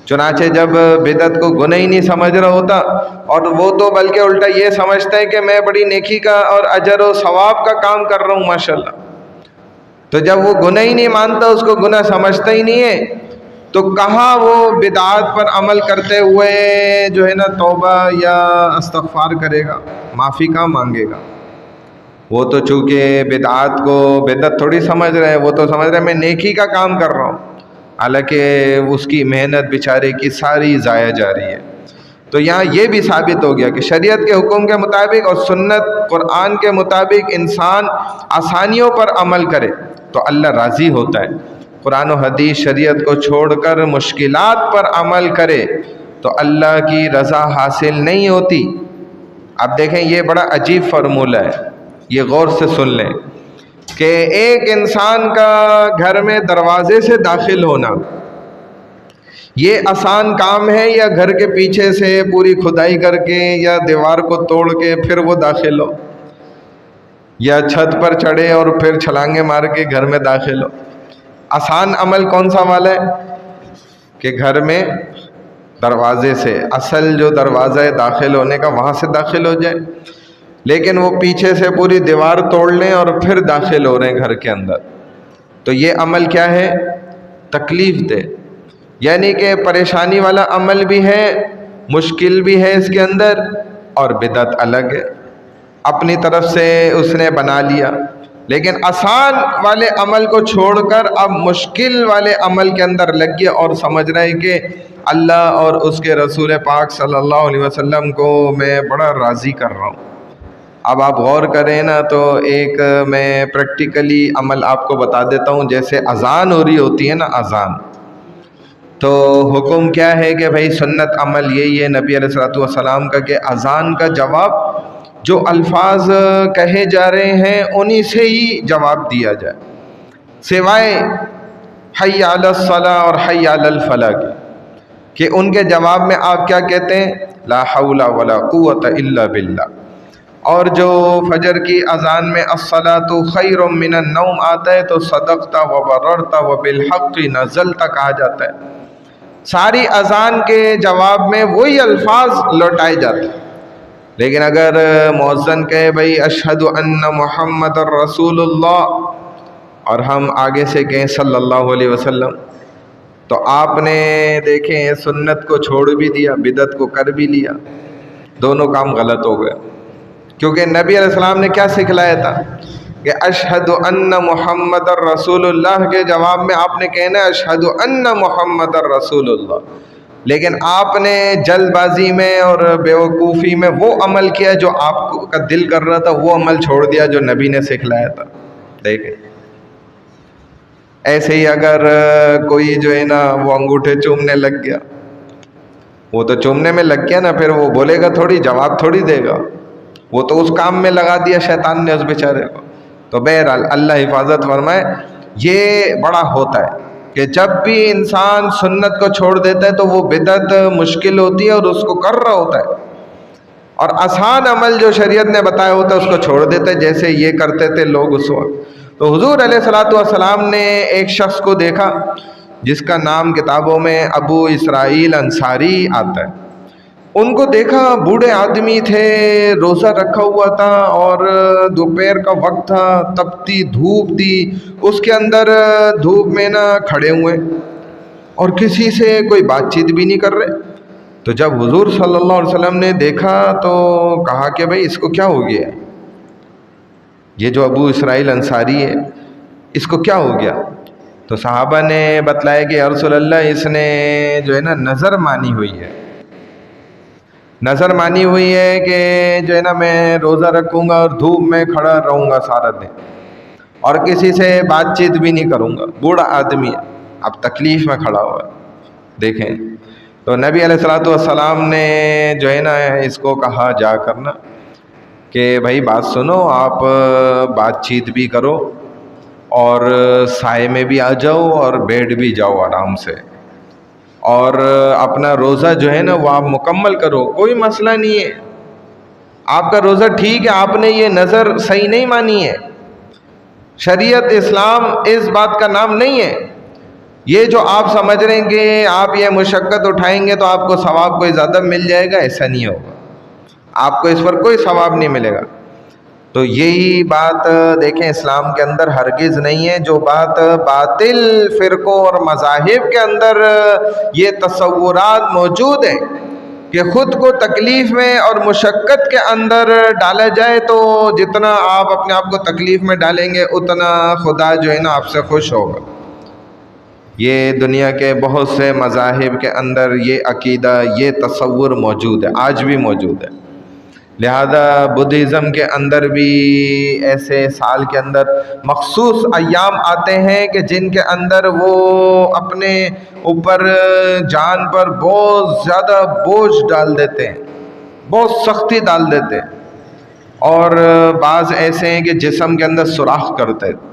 چنانچہ جب بدعت کو گناہ ہی نہیں سمجھ رہا ہوتا، اور وہ تو بلکہ الٹا یہ سمجھتا ہے کہ میں بڑی نیکی کا اور اجر و ثواب کا کام کر رہا ہوں ماشاءاللہ، تو جب وہ گناہ ہی نہیں مانتا، اس کو گناہ سمجھتا ہی نہیں ہے، تو کہاں وہ بدعات پر عمل کرتے ہوئے جو ہے نا توبہ یا استغفار کرے گا، معافی کہاں مانگے گا؟ وہ تو چونکہ بدعات کو بدعت تھوڑی سمجھ رہے ہیں، وہ تو سمجھ رہے ہیں میں نیکی کا کام کر رہا ہوں، حالانکہ اس کی محنت بیچارے کی ساری ضائع جا رہی ہے۔ تو یہاں یہ بھی ثابت ہو گیا کہ شریعت کے حکم کے مطابق اور سنت قرآن کے مطابق انسان آسانیوں پر عمل کرے تو اللہ راضی ہوتا ہے، قرآن و حدیث شریعت کو چھوڑ کر مشکلات پر عمل کرے تو اللہ کی رضا حاصل نہیں ہوتی۔ اب دیکھیں یہ بڑا عجیب فارمولہ ہے، یہ غور سے سن لیں کہ ایک انسان کا گھر میں دروازے سے داخل ہونا یہ آسان کام ہے، یا گھر کے پیچھے سے پوری کھدائی کر کے یا دیوار کو توڑ کے پھر وہ داخل ہو، یا چھت پر چڑھے اور پھر چھلانگے مار کے گھر میں داخل ہو؟ آسان عمل کون سا والا ہے کہ گھر میں دروازے سے، اصل جو دروازہ ہے داخل ہونے کا وہاں سے داخل ہو جائے، لیکن وہ پیچھے سے پوری دیوار توڑ لیں اور پھر داخل ہو رہے ہیں گھر کے اندر، تو یہ عمل کیا ہے؟ تکلیف دہ، یعنی کہ پریشانی والا عمل بھی ہے، مشکل بھی ہے اس کے اندر، اور بدعت الگ ہے، اپنی طرف سے اس نے بنا لیا۔ لیکن آسان والے عمل کو چھوڑ کر اب مشکل والے عمل کے اندر لگ گیا اور سمجھ رہے ہیں کہ اللہ اور اس کے رسول پاک صلی اللہ علیہ وسلم کو میں بڑا راضی کر رہا ہوں۔ اب آپ غور کریں نا تو ایک میں پریکٹیکلی عمل آپ کو بتا دیتا ہوں، جیسے اذان ہو رہی ہوتی ہے نا، اذان، تو حکم کیا ہے کہ بھائی سنت عمل یہی ہے نبی علیہ الصلوۃ والسلام کا کہ اذان کا جواب جو الفاظ کہے جا رہے ہیں انہی سے ہی جواب دیا جائے، سوائے حی علی الصلاۃ اور حی علی الفلاح کے، کہ ان کے جواب میں آپ کیا کہتے ہیں؟ لا حول ولا قوت الا باللہ۔ اور جو فجر کی اذان میں الصلاۃ خیر من النوم آتا ہے تو صدقت وبررت وبالحق نزلت کہا جاتا ہے، ساری اذان کے جواب میں وہی الفاظ لوٹائے جاتے ہیں۔ لیکن اگر مؤذن کہے بھائی اشہد ان محمد رسول اللہ اور ہم آگے سے کہیں صلی اللہ علیہ وسلم، تو آپ نے دیکھیں سنت کو چھوڑ بھی دیا، بدعت کو کر بھی لیا، دونوں کام غلط ہو گئے، کیونکہ نبی علیہ السلام نے کیا سکھلایا تھا کہ اشہد ان محمد رسول اللہ کے جواب میں آپ نے کہنا ہے اشہد ان محمد رسول اللہ، لیکن آپ نے جلد بازی میں اور بیوقوفی میں وہ عمل کیا جو آپ کا دل کر رہا تھا، وہ عمل چھوڑ دیا جو نبی نے سکھلایا تھا۔ دیکھیں ایسے ہی اگر کوئی جو ہے نا وہ انگوٹھے چومنے لگ گیا، وہ تو چومنے میں لگ گیا نا، پھر وہ بولے گا تھوڑی، جواب تھوڑی دے گا، وہ تو اس کام میں لگا دیا شیطان نے اس بیچارے کو۔ تو بہرحال اللہ حفاظت فرمائے۔ یہ بڑا ہوتا ہے کہ جب بھی انسان سنت کو چھوڑ دیتا ہے تو وہ بدعت مشکل ہوتی ہے اور اس کو کر رہا ہوتا ہے، اور آسان عمل جو شریعت نے بتایا ہوتا ہے اس کو چھوڑ دیتا ہے، جیسے یہ کرتے تھے لوگ اس وقت۔ تو حضور علیہ الصلوۃ والسلام نے ایک شخص کو دیکھا جس کا نام کتابوں میں ابو اسرائیل انصاری آتا ہے۔ ان کو دیکھا، بوڑھے آدمی تھے، روزہ رکھا ہوا تھا، اور دوپہر کا وقت تھا، تپتی دھوپ تھی، اس کے اندر دھوپ میں نا کھڑے ہوئے اور کسی سے کوئی بات چیت بھی نہیں کر رہے۔ تو جب حضور صلی اللہ علیہ وسلم نے دیکھا تو کہا کہ بھائی اس کو کیا ہو گیا، یہ جو ابو اسرائیل انصاری ہے اس کو کیا ہو گیا؟ تو صحابہ نے بتلایا کہ یا رسول اللہ اس نے جو ہے نا نظر مانی ہوئی ہے، نظر مانی ہوئی ہے کہ جو ہے نا میں روزہ رکھوں گا اور دھوپ میں کھڑا رہوں گا سارا دن اور کسی سے بات چیت بھی نہیں کروں گا۔ بوڑھا آدمی ہے، اب تکلیف میں کھڑا ہوا ہے، دیکھیں۔ تو نبی علیہ الصلوۃ والسلام نے جو ہے نا اس کو کہا جا کرنا کہ بھائی بات سنو، آپ بات چیت بھی کرو اور سائے میں بھی آ جاؤ اور بیٹھ بھی جاؤ آرام سے، اور اپنا روزہ جو ہے نا وہ آپ مکمل کرو، کوئی مسئلہ نہیں ہے، آپ کا روزہ ٹھیک ہے، آپ نے یہ نظر صحیح نہیں مانی ہے۔ شریعت اسلام اس بات کا نام نہیں ہے۔ یہ جو آپ سمجھ رہے ہیں کہ آپ یہ مشقت اٹھائیں گے تو آپ کو ثواب کوئی زیادہ مل جائے گا، ایسا نہیں ہوگا، آپ کو اس پر کوئی ثواب نہیں ملے گا۔ تو یہی بات دیکھیں اسلام کے اندر ہرگز نہیں ہے۔ جو بات باطل فرقوں اور مذاہب کے اندر یہ تصورات موجود ہیں کہ خود کو تکلیف میں اور مشقت کے اندر ڈالا جائے، تو جتنا آپ اپنے آپ کو تکلیف میں ڈالیں گے اتنا خدا جو ہے نا آپ سے خوش ہوگا۔ یہ دنیا کے بہت سے مذاہب کے اندر یہ عقیدہ، یہ تصور موجود ہے، آج بھی موجود ہے۔ لہذا بدھزم کے اندر بھی ایسے سال کے اندر مخصوص ایام آتے ہیں کہ جن کے اندر وہ اپنے اوپر جان پر بہت زیادہ بوجھ ڈال دیتے ہیں، بہت سختی ڈال دیتے ہیں، اور بعض ایسے ہیں کہ جسم کے اندر سوراخ کرتے ہیں،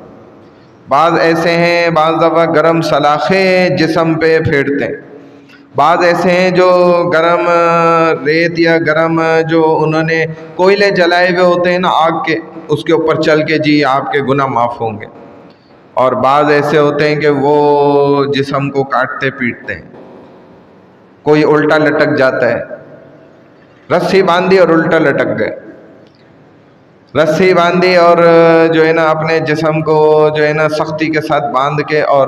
بعض ایسے ہیں بعض دفعہ گرم سلاخیں جسم پہ پھیرتے ہیں، بعض ایسے ہیں جو گرم ریت یا گرم جو انہوں نے کوئلے جلائے ہوئے ہوتے ہیں نا آگ کے، اس کے اوپر چل کے جی آپ کے گناہ معاف ہوں گے، اور بعض ایسے ہوتے ہیں کہ وہ جسم کو کاٹتے پیٹتے ہیں، کوئی الٹا لٹک جاتا ہے، رسی باندھی اور الٹا لٹک گئے، رسی باندھی اور جو ہے نا اپنے جسم کو جو ہے نا سختی کے ساتھ باندھ کے اور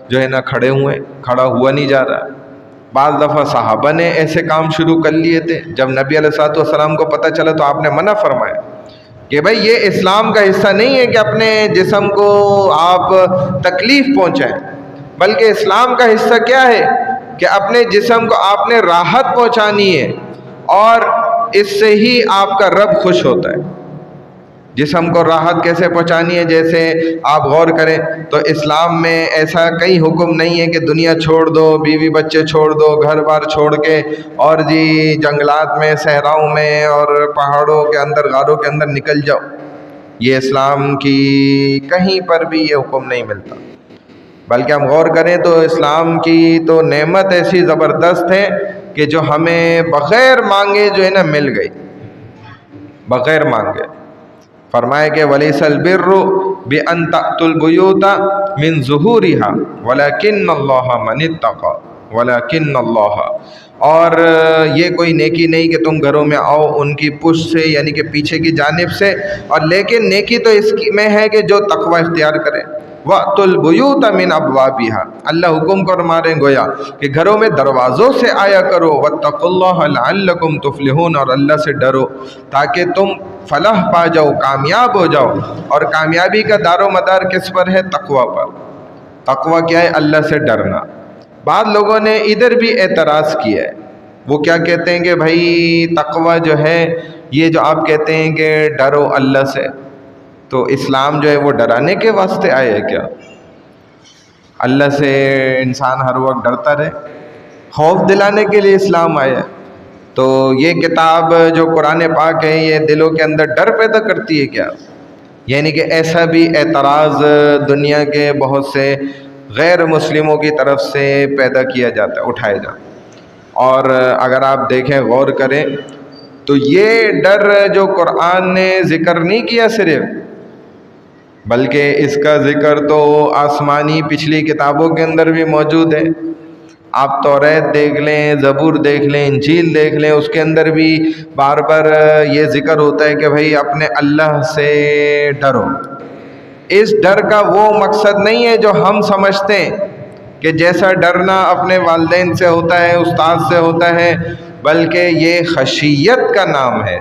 جو ہے نا کھڑے ہوئے، کھڑا ہوا نہیں جا رہا۔ بعض دفعہ صحابہ نے ایسے کام شروع کر لیے تھے، جب نبی علیہ الصلوۃ والسلام کو پتہ چلا تو آپ نے منع فرمایا کہ بھائی یہ اسلام کا حصہ نہیں ہے کہ اپنے جسم کو آپ تکلیف پہنچائیں، بلکہ اسلام کا حصہ کیا ہے کہ اپنے جسم کو آپ نے راحت پہنچانی ہے، اور اس سے ہی آپ کا رب خوش ہوتا ہے۔ جسم کو راحت کیسے پہنچانی ہے؟ جیسے آپ غور کریں تو اسلام میں ایسا کئی حکم نہیں ہے کہ دنیا چھوڑ دو، بیوی بچے چھوڑ دو، گھر بار چھوڑ کے اور جی جنگلات میں، صحراؤں میں اور پہاڑوں کے اندر، غاروں کے اندر نکل جاؤ۔ یہ اسلام کی کہیں پر بھی یہ حکم نہیں ملتا، بلکہ ہم غور کریں تو اسلام کی تو نعمت ایسی زبردست ہے کہ جو ہمیں بغیر مانگے جو ہے نا مل گئی، بغیر مانگے۔ فرمائے کہ وَلَيْسَ الْبِرُّ بِأَن تَأْتُوا الْبُيُوتَ مِن ظُهُورِهَا وَلَكِنَّ اللَّهَ مَنِ اتَّقَى وَلَكِنَّ اللَّهَ، اور یہ کوئی نیکی نہیں کہ تم گھروں میں آؤ ان کی پشت سے، یعنی کہ پیچھے کی جانب سے، اور لیکن نیکی تو اس میں ہے کہ جو تقوی اختیار کرے۔ وَأْتُوا الْبُيُوتَ مِنْ أَبْوَابِهَا، اللہ حکم کر مارے گویا کہ گھروں میں دروازوں سے آیا کرو، وَاتَّقُوا اللَّهَ لَعَلَّكُمْ تُفْلِحُونَ، اور اللہ سے ڈرو تاکہ تم فلاح پا جاؤ، کامیاب ہو جاؤ۔ اور کامیابی کا دار و مدار کس پر ہے؟ تقوی پر۔ تقوی کیا ہے؟ اللہ سے ڈرنا۔ بعض لوگوں نے ادھر بھی اعتراض کیا ہے، وہ کیا کہتے ہیں کہ بھائی تقوی جو ہے یہ جو آپ کہتے ہیں کہ ڈرو اللہ سے، تو اسلام جو ہے وہ ڈرانے کے واسطے آئے ہے کیا؟ اللہ سے انسان ہر وقت ڈرتا رہے؟ خوف دلانے کے لیے اسلام آیا. تو یہ کتاب جو قرآن پاک ہے یہ دلوں کے اندر ڈر پیدا کرتی ہے کیا؟ یعنی کہ ایسا بھی اعتراض دنیا کے بہت سے غیر مسلموں کی طرف سے پیدا کیا جاتا ہے، اٹھایا جاتا ہے. اور اگر آپ دیکھیں غور کریں تو یہ ڈر جو قرآن نے ذکر نہیں کیا صرف، بلکہ اس کا ذکر تو آسمانی پچھلی کتابوں کے اندر بھی موجود ہے. آپ توریت دیکھ لیں، زبور دیکھ لیں، انجیل دیکھ لیں، اس کے اندر بھی بار بار یہ ذکر ہوتا ہے کہ بھئی اپنے اللہ سے ڈرو. اس ڈر کا وہ مقصد نہیں ہے جو ہم سمجھتے ہیں کہ جیسا ڈرنا اپنے والدین سے ہوتا ہے، استاد سے ہوتا ہے، بلکہ یہ خشیت کا نام ہے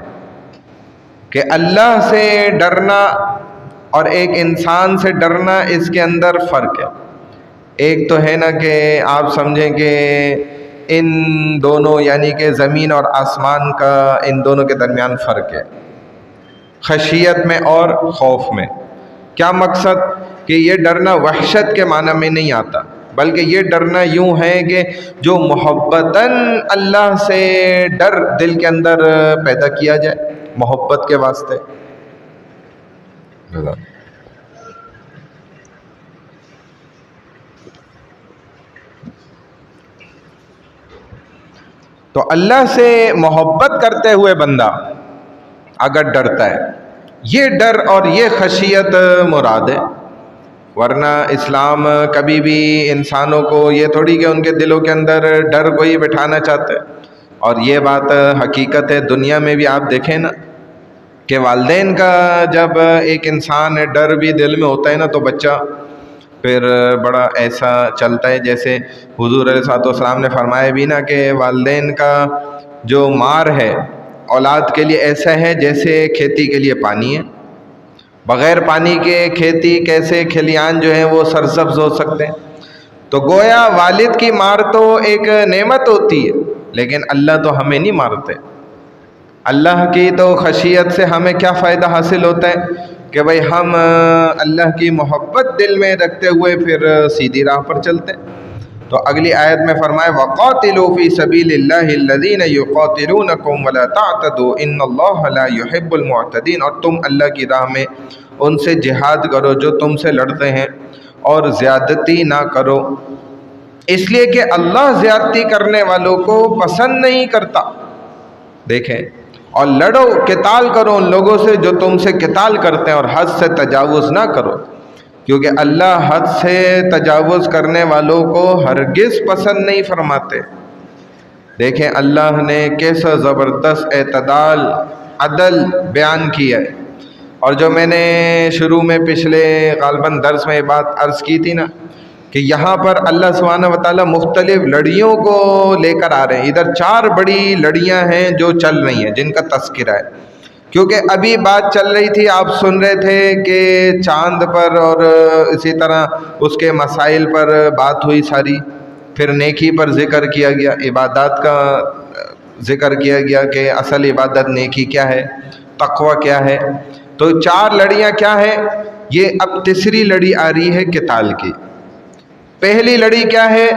کہ اللہ سے ڈرنا اور ایک انسان سے ڈرنا، اس کے اندر فرق ہے. ایک تو ہے نا کہ آپ سمجھیں کہ ان دونوں یعنی کہ زمین اور آسمان کا ان دونوں کے درمیان فرق ہے، خشیت میں اور خوف میں. کیا مقصد؟ کہ یہ ڈرنا وحشت کے معنی میں نہیں آتا، بلکہ یہ ڈرنا یوں ہے کہ جو محبتاً اللہ سے ڈر دل کے اندر پیدا کیا جائے، محبت کے واسطے. تو اللہ سے محبت کرتے ہوئے بندہ اگر ڈرتا ہے، یہ ڈر اور یہ خشیت مراد ہے. ورنہ اسلام کبھی بھی انسانوں کو یہ تھوڑی کہ ان کے دلوں کے اندر ڈر کوئی بٹھانا چاہتا ہے. اور یہ بات حقیقت ہے، دنیا میں بھی آپ دیکھیں نا کہ والدین کا جب ایک انسان ڈر بھی دل میں ہوتا ہے نا تو بچہ پھر بڑا ایسا چلتا ہے جیسے حضور علیہ الصلوۃ والسلام نے فرمایا بھی نا کہ والدین کا جو مار ہے اولاد کے لیے ایسا ہے جیسے کھیتی کے لیے پانی ہے. بغیر پانی کے کھیتی کیسے کھلیان جو ہیں وہ سرسبز ہو سکتے ہیں؟ تو گویا والد کی مار تو ایک نعمت ہوتی ہے، لیکن اللہ تو ہمیں نہیں مارتے. اللہ کی تو خشیت سے ہمیں کیا فائدہ حاصل ہوتا ہے کہ بھئی ہم اللہ کی محبت دل میں رکھتے ہوئے پھر سیدھی راہ پر چلتے ہیں. تو اگلی آیت میں فرمایا وَقَاتِلُوا فِي سَبِيلِ اللَّهِ الَّذِينَ يُقَاتِلُونَكُمْ وَلَا تَعْتَدُوا إِنَّ اللَّهَ لَا يُحِبُّ الْمُعْتَدِينَ. اور تم اللہ کی راہ میں ان سے جہاد کرو جو تم سے لڑتے ہیں، اور زیادتی نہ کرو، اس لیے کہ اللہ زیادتی کرنے والوں کو پسند نہیں کرتا. دیکھیں، اور لڑو، قتال کرو ان لوگوں سے جو تم سے قتال کرتے ہیں، اور حد سے تجاوز نہ کرو، کیونکہ اللہ حد سے تجاوز کرنے والوں کو ہرگز پسند نہیں فرماتے. دیکھیں اللہ نے کیسا زبردست اعتدال، عدل بیان کیا ہے. اور جو میں نے شروع میں پچھلے غالباً درس میں یہ بات عرض کی تھی نا کہ یہاں پر اللہ سبحانہ وتعالیٰ مختلف لڑیوں کو لے کر آ رہے ہیں. ادھر 4 بڑی لڑیاں ہیں جو چل رہی ہیں جن کا تذکرہ ہے، کیونکہ ابھی بات چل رہی تھی، آپ سن رہے تھے کہ چاند پر اور اسی طرح اس کے مسائل پر بات ہوئی ساری. پھر نیکی پر ذکر کیا گیا، عبادات کا ذکر کیا گیا کہ اصل عبادت نیکی کیا ہے، تقوی کیا ہے. تو 4 لڑیاں کیا ہیں؟ یہ اب تیسری لڑی آ رہی ہے قتال کی. پہلی لڑی کیا ہے؟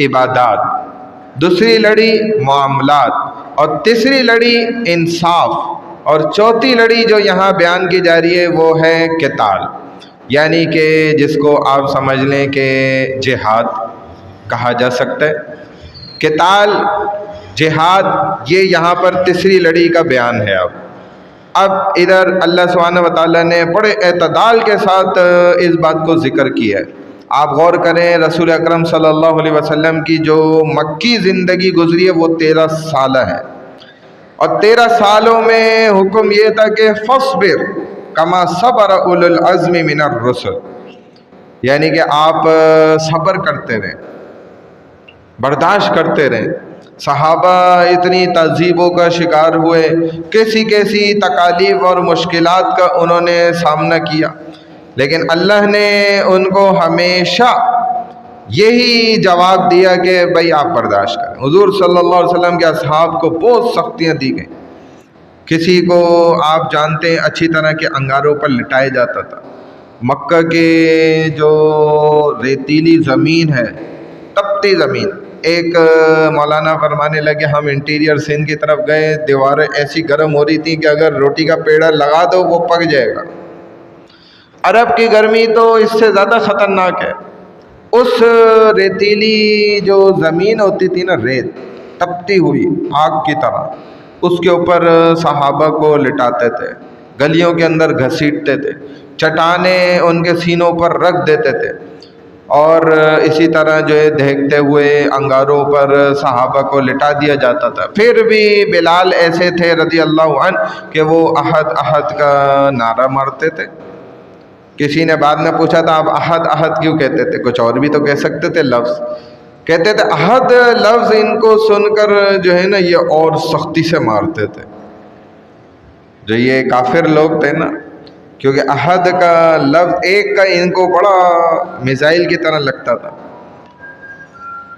عبادات. دوسری لڑی معاملات. اور تیسری لڑی انصاف. اور چوتھی لڑی جو یہاں بیان کی جا رہی ہے وہ ہے قتال، یعنی کہ جس کو آپ سمجھ لیں کہ جہاد کہا جا سکتا ہے. قتال، جہاد، یہ یہاں پر تیسری لڑی کا بیان ہے. اب ادھر اللہ سبحانہ وتعالیٰ نے بڑے اعتدال کے ساتھ اس بات کو ذکر کیا ہے. آپ غور کریں رسول اکرم صلی اللہ علیہ وسلم کی جو مکی زندگی گزری ہے وہ 13 سالہ ہے، اور 13 سالوں میں حکم یہ تھا کہ فَاصْبِرْ كَمَا صَبَرَ أُولُو الْعَزْمِ مِنَ الرُّسُلِ، یعنی کہ آپ صبر کرتے رہیں، برداشت کرتے رہیں. صحابہ اتنی تہذیبوں کا شکار ہوئے، کیسی کیسی تکالیف اور مشکلات کا انہوں نے سامنا کیا، لیکن اللہ نے ان کو ہمیشہ یہی جواب دیا کہ بھئی آپ برداشت کریں. حضور صلی اللہ علیہ وسلم کے اصحاب کو بہت سختیاں دی گئیں. کسی کو آپ جانتے ہیں اچھی طرح کے انگاروں پر لٹایا جاتا تھا. مکہ کے جو ریتیلی زمین ہے، تپتی زمین، ایک مولانا فرمانے لگے ہم انٹیریئر سندھ کی طرف گئے، دیواریں ایسی گرم ہو رہی تھیں کہ اگر روٹی کا پیڑا لگا دو وہ پک جائے گا۔ عرب کی گرمی تو اس سے زیادہ خطرناک ہے۔ اس ریتیلی جو زمین ہوتی تھی نا، ریت تپتی ہوئی آگ کی طرح، اس کے اوپر صحابہ کو لٹاتے تھے، گلیوں کے اندر گھسیٹتے تھے، چٹانیں ان کے سینوں پر رکھ دیتے تھے، اور اسی طرح جو ہے دہکتے ہوئے انگاروں پر صحابہ کو لٹا دیا جاتا تھا۔ پھر بھی بلال ایسے تھے رضی اللہ عنہ کہ وہ احد احد کا نعرہ مارتے تھے۔ کسی نے بعد میں پوچھا تھا آپ احد احد کیوں کہتے تھے؟ کچھ اور بھی تو کہہ سکتے تھے لفظ۔ کہتے تھے احد لفظ ان کو سن کر جو ہے نا یہ اور سختی سے مارتے تھے، جو یہ کافر لوگ تھے نا، کیونکہ احد کا لفظ ایک کا ان کو بڑا میزائل کی طرح لگتا تھا،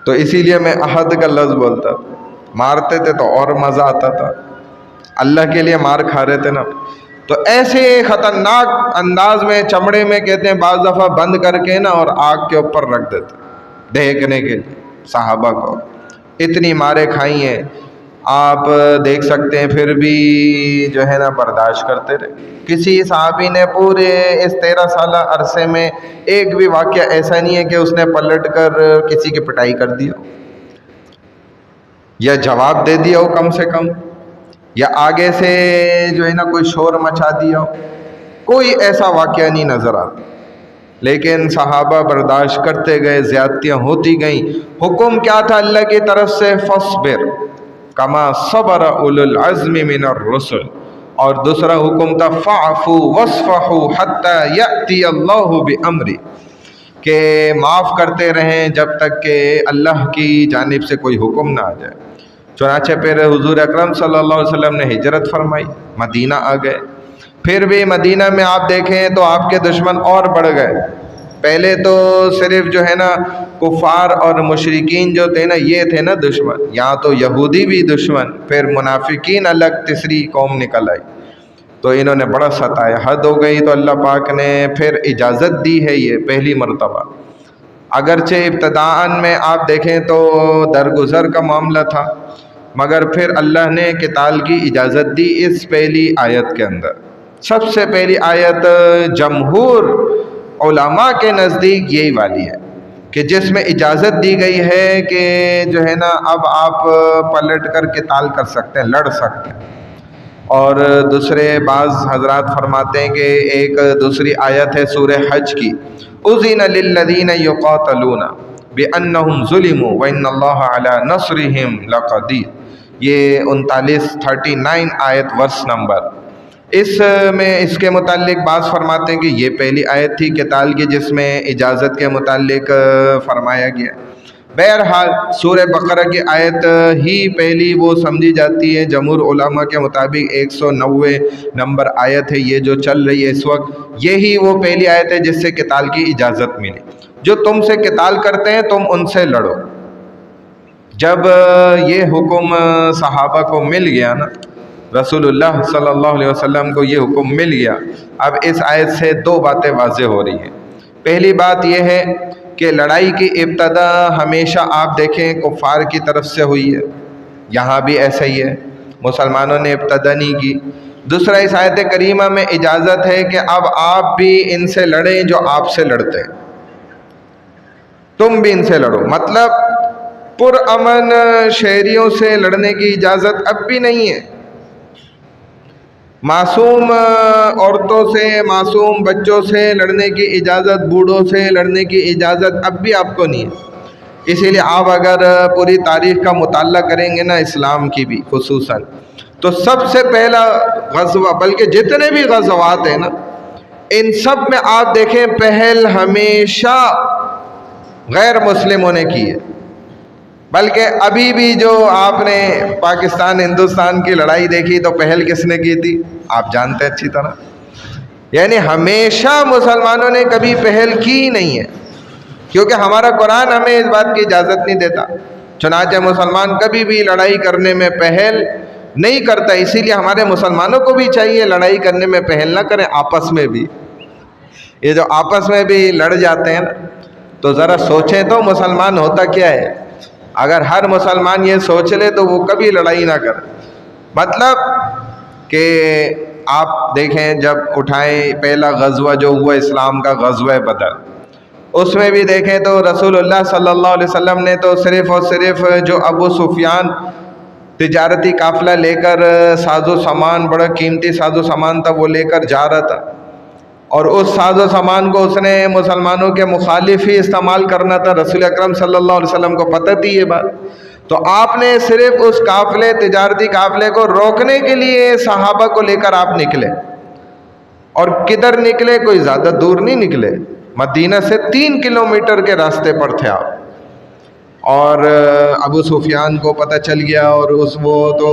تو اسی لیے میں احد کا لفظ بولتا تھا۔ مارتے تھے تو اور مزہ آتا تھا، اللہ کے لیے مار کھا رہے تھے نا۔ تو ایسے خطرناک انداز میں چمڑے میں کہتے ہیں بعض دفعہ بند کر کے نا اور آگ کے اوپر رکھ دیتے دہکنے کے لیے صحابہ کو۔ اتنی ماریں کھائی ہیں آپ دیکھ سکتے ہیں، پھر بھی جو ہے نا برداشت کرتے رہے۔ کسی صحابی نے پورے اس 13 سالہ عرصے میں ایک بھی واقعہ ایسا نہیں ہے کہ اس نے پلٹ کر کسی کی پٹائی کر دیا یا جواب دے دیا ہو کم سے کم، یا آگے سے جو ہے نا کوئی شور مچا دیا ہو، کوئی ایسا واقعہ نہیں نظر آتا۔ لیکن صحابہ برداشت کرتے گئے، زیادتیاں ہوتی گئیں۔ حکم کیا تھا اللہ کی طرف سے؟ فاصبر کما صبر اولو العزم من الرسل، اور دوسرا حکم تھا فاعفوا واصفحوا حتی یأتی اللہ بامرہ، کہ معاف کرتے رہیں جب تک کہ اللہ کی جانب سے کوئی حکم نہ آ جائے۔ چنانچہ پھر حضور اکرم صلی اللہ علیہ وسلم نے ہجرت فرمائی، مدینہ آ گئے۔ پھر بھی مدینہ میں آپ دیکھیں تو آپ کے دشمن اور بڑھ گئے۔ پہلے تو صرف جو ہے نا کفار اور مشرکین جو تھے نا یہ تھے نا دشمن، یہاں تو یہودی بھی دشمن، پھر منافقین الگ تیسری قوم نکل آئی، تو انہوں نے بڑا ستایا، حد ہو گئی۔ تو اللہ پاک نے پھر اجازت دی ہے، یہ پہلی مرتبہ، اگرچہ ابتداءً میں آپ دیکھیں تو درگزر کا معاملہ تھا، مگر پھر اللہ نے قتال کی اجازت دی اس پہلی آیت کے اندر۔ سب سے پہلی آیت جمہور علماء کے نزدیک یہی والی ہے کہ جس میں اجازت دی گئی ہے کہ جو ہے نا اب آپ پلٹ کر قتال کر سکتے ہیں، لڑ سکتے ہیں۔ اور دوسرے بعض حضرات فرماتے ہیں کہ ایک دوسری آیت ہے سورہ حج کی، اذن للذین یقاتلون بانہم ظلموا وان اللہ علی نصرہم لقدیر، یہ 39 آیت ورس نمبر۔ اس میں اس کے متعلق بعض فرماتے ہیں کہ یہ پہلی آیت تھی قتال کی جس میں اجازت کے متعلق فرمایا گیا۔ بہرحال سورہ بقرہ کی آیت ہی پہلی وہ سمجھی جاتی ہے، جمہور علماء کے مطابق 190 نمبر آیت ہے یہ جو چل رہی ہے اس وقت، یہی وہ پہلی آیت ہے جس سے قتال کی اجازت ملی۔ جو تم سے قتال کرتے ہیں تم ان سے لڑو۔ جب یہ حکم صحابہ کو مل گیا نا، رسول اللہ صلی اللہ علیہ وسلم کو یہ حکم مل گیا، اب اس آیت سے دو باتیں واضح ہو رہی ہیں۔ پہلی بات یہ ہے کہ لڑائی کی ابتدا ہمیشہ آپ دیکھیں کفار کی طرف سے ہوئی ہے، یہاں بھی ایسا ہی ہے، مسلمانوں نے ابتدا نہیں کی۔ دوسرا اس آیت کریمہ میں اجازت ہے کہ اب آپ بھی ان سے لڑیں جو آپ سے لڑتے ہیں، تم بھی ان سے لڑو، مطلب پرامن شہریوں سے لڑنے کی اجازت اب بھی نہیں ہے۔ معصوم عورتوں سے، معصوم بچوں سے لڑنے کی اجازت، بوڑھوں سے لڑنے کی اجازت اب بھی آپ کو نہیں ہے۔ اسی لیے آپ اگر پوری تاریخ کا مطالعہ کریں گے نا اسلام کی بھی خصوصاً، تو سب سے پہلا غزوہ، بلکہ جتنے بھی غزوات ہیں نا ان سب میں آپ دیکھیں پہل ہمیشہ غیر مسلموں نے کی ہے۔ بلکہ ابھی بھی جو آپ نے پاکستان ہندوستان کی لڑائی دیکھی تو پہل کس نے کی تھی آپ جانتے اچھی طرح، یعنی ہمیشہ مسلمانوں نے کبھی پہل کی ہی نہیں ہے، کیونکہ ہمارا قرآن ہمیں اس بات کی اجازت نہیں دیتا۔ چنانچہ مسلمان کبھی بھی لڑائی کرنے میں پہل نہیں کرتا، اسی لیے ہمارے مسلمانوں کو بھی چاہیے لڑائی کرنے میں پہل نہ کریں، آپس میں بھی۔ یہ جو آپس میں بھی لڑ جاتے ہیں نا، تو ذرا سوچیں تو مسلمان ہوتا کیا ہے؟ اگر ہر مسلمان یہ سوچ لے تو وہ کبھی لڑائی نہ کرے. مطلب کہ آپ دیکھیں جب اٹھائیں پہلا غزوہ جو ہوا اسلام کا غزوہ بدر، اس میں بھی دیکھیں تو رسول اللہ صلی اللہ علیہ وسلم نے تو صرف اور صرف جو ابو سفیان تجارتی قافلہ لے کر ساز و سامان، بڑا قیمتی ساز و سامان تھا، وہ لے کر جا رہا تھا، اور اس ساز و سامان کو اس نے مسلمانوں کے مخالف ہی استعمال کرنا تھا. رسول اکرم صلی اللہ علیہ وسلم کو پتہ تھی یہ بات، تو آپ نے صرف اس قافلے تجارتی قافلے کو روکنے کے لیے صحابہ کو لے کر آپ نکلے. اور کدھر نکلے؟ کوئی زیادہ دور نہیں نکلے، مدینہ سے 3 کلومیٹر کے راستے پر تھے آپ. اور ابو سفیان کو پتہ چل گیا، اور وہ تو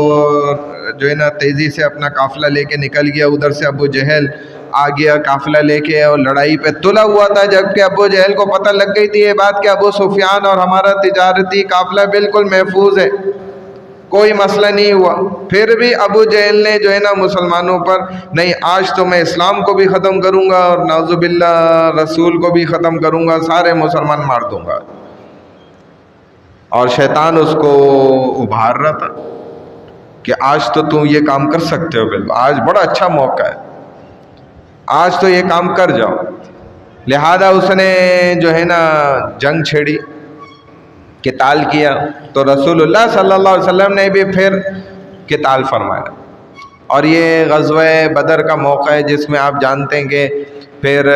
جو ہے نا تیزی سے اپنا قافلہ لے کے نکل گیا. ادھر سے ابو جہل آ گیا قافلہ لے کے، اور لڑائی پہ تلا ہوا تھا. جبکہ ابو جہل کو پتہ لگ گئی تھی یہ بات کہ ابو سفیان اور ہمارا تجارتی قافلہ بالکل محفوظ ہے، کوئی مسئلہ نہیں ہوا. پھر بھی ابو جہل نے جو ہے نا مسلمانوں پر، نہیں آج تو میں اسلام کو بھی ختم کروں گا اور نعوذ باللہ رسول کو بھی ختم کروں گا، سارے مسلمان مار دوں گا. اور شیطان اس کو ابھار رہا تھا کہ آج تو تم یہ کام کر سکتے ہو، بالکل آج بڑا اچھا موقع ہے، آج تو یہ کام کر جاؤ. لہذا اس نے جو ہے نا جنگ چھیڑی، قتال کیا. تو رسول اللہ صلی اللہ علیہ وسلم نے بھی پھر قتال فرمایا. اور یہ غزوہ بدر کا موقع ہے جس میں آپ جانتے ہیں کہ پھر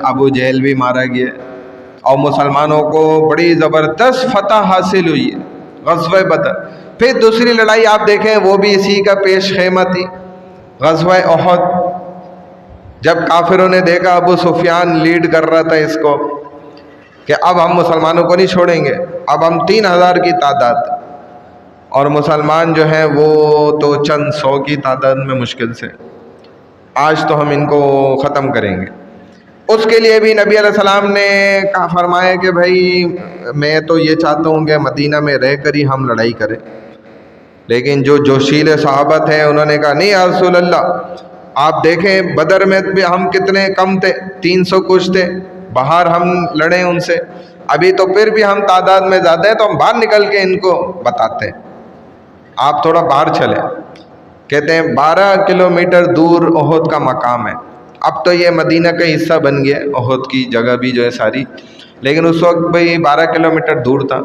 ابو جہل بھی مارا گیا، اور مسلمانوں کو بڑی زبردست فتح حاصل ہوئی ہے غزوہ بدر. پھر دوسری لڑائی آپ دیکھیں وہ بھی اسی کا پیش خیمہ تھی، غزوہ احد. جب کافروں نے دیکھا ابو سفیان لیڈ کر رہا تھا اس کو کہ اب ہم مسلمانوں کو نہیں چھوڑیں گے، اب ہم 3000 کی تعداد، اور مسلمان جو ہیں وہ تو چند 100 کی تعداد میں مشکل سے، آج تو ہم ان کو ختم کریں گے. اس کے لیے بھی نبی علیہ السلام نے فرمایا کہ بھائی میں تو یہ چاہتا ہوں کہ مدینہ میں رہ کر ہی ہم لڑائی کریں. لیکن جو جوشیل صحابہ تھے انہوں نے کہا نہیں یا رسول اللہ، آپ دیکھیں بدر میں بھی ہم کتنے کم تھے، 300 کچھ تھے، باہر ہم لڑیں ان سے، ابھی تو پھر بھی ہم تعداد میں زیادہ ہیں، تو ہم باہر نکل کے ان کو بتاتے ہیں، آپ تھوڑا باہر چلیں. کہتے ہیں 12 کلومیٹر دور احد کا مقام ہے. اب تو یہ مدینہ کا حصہ بن گیا، احد کی جگہ بھی جو ہے ساری، لیکن اس وقت بھائی 12 کلومیٹر دور تھا.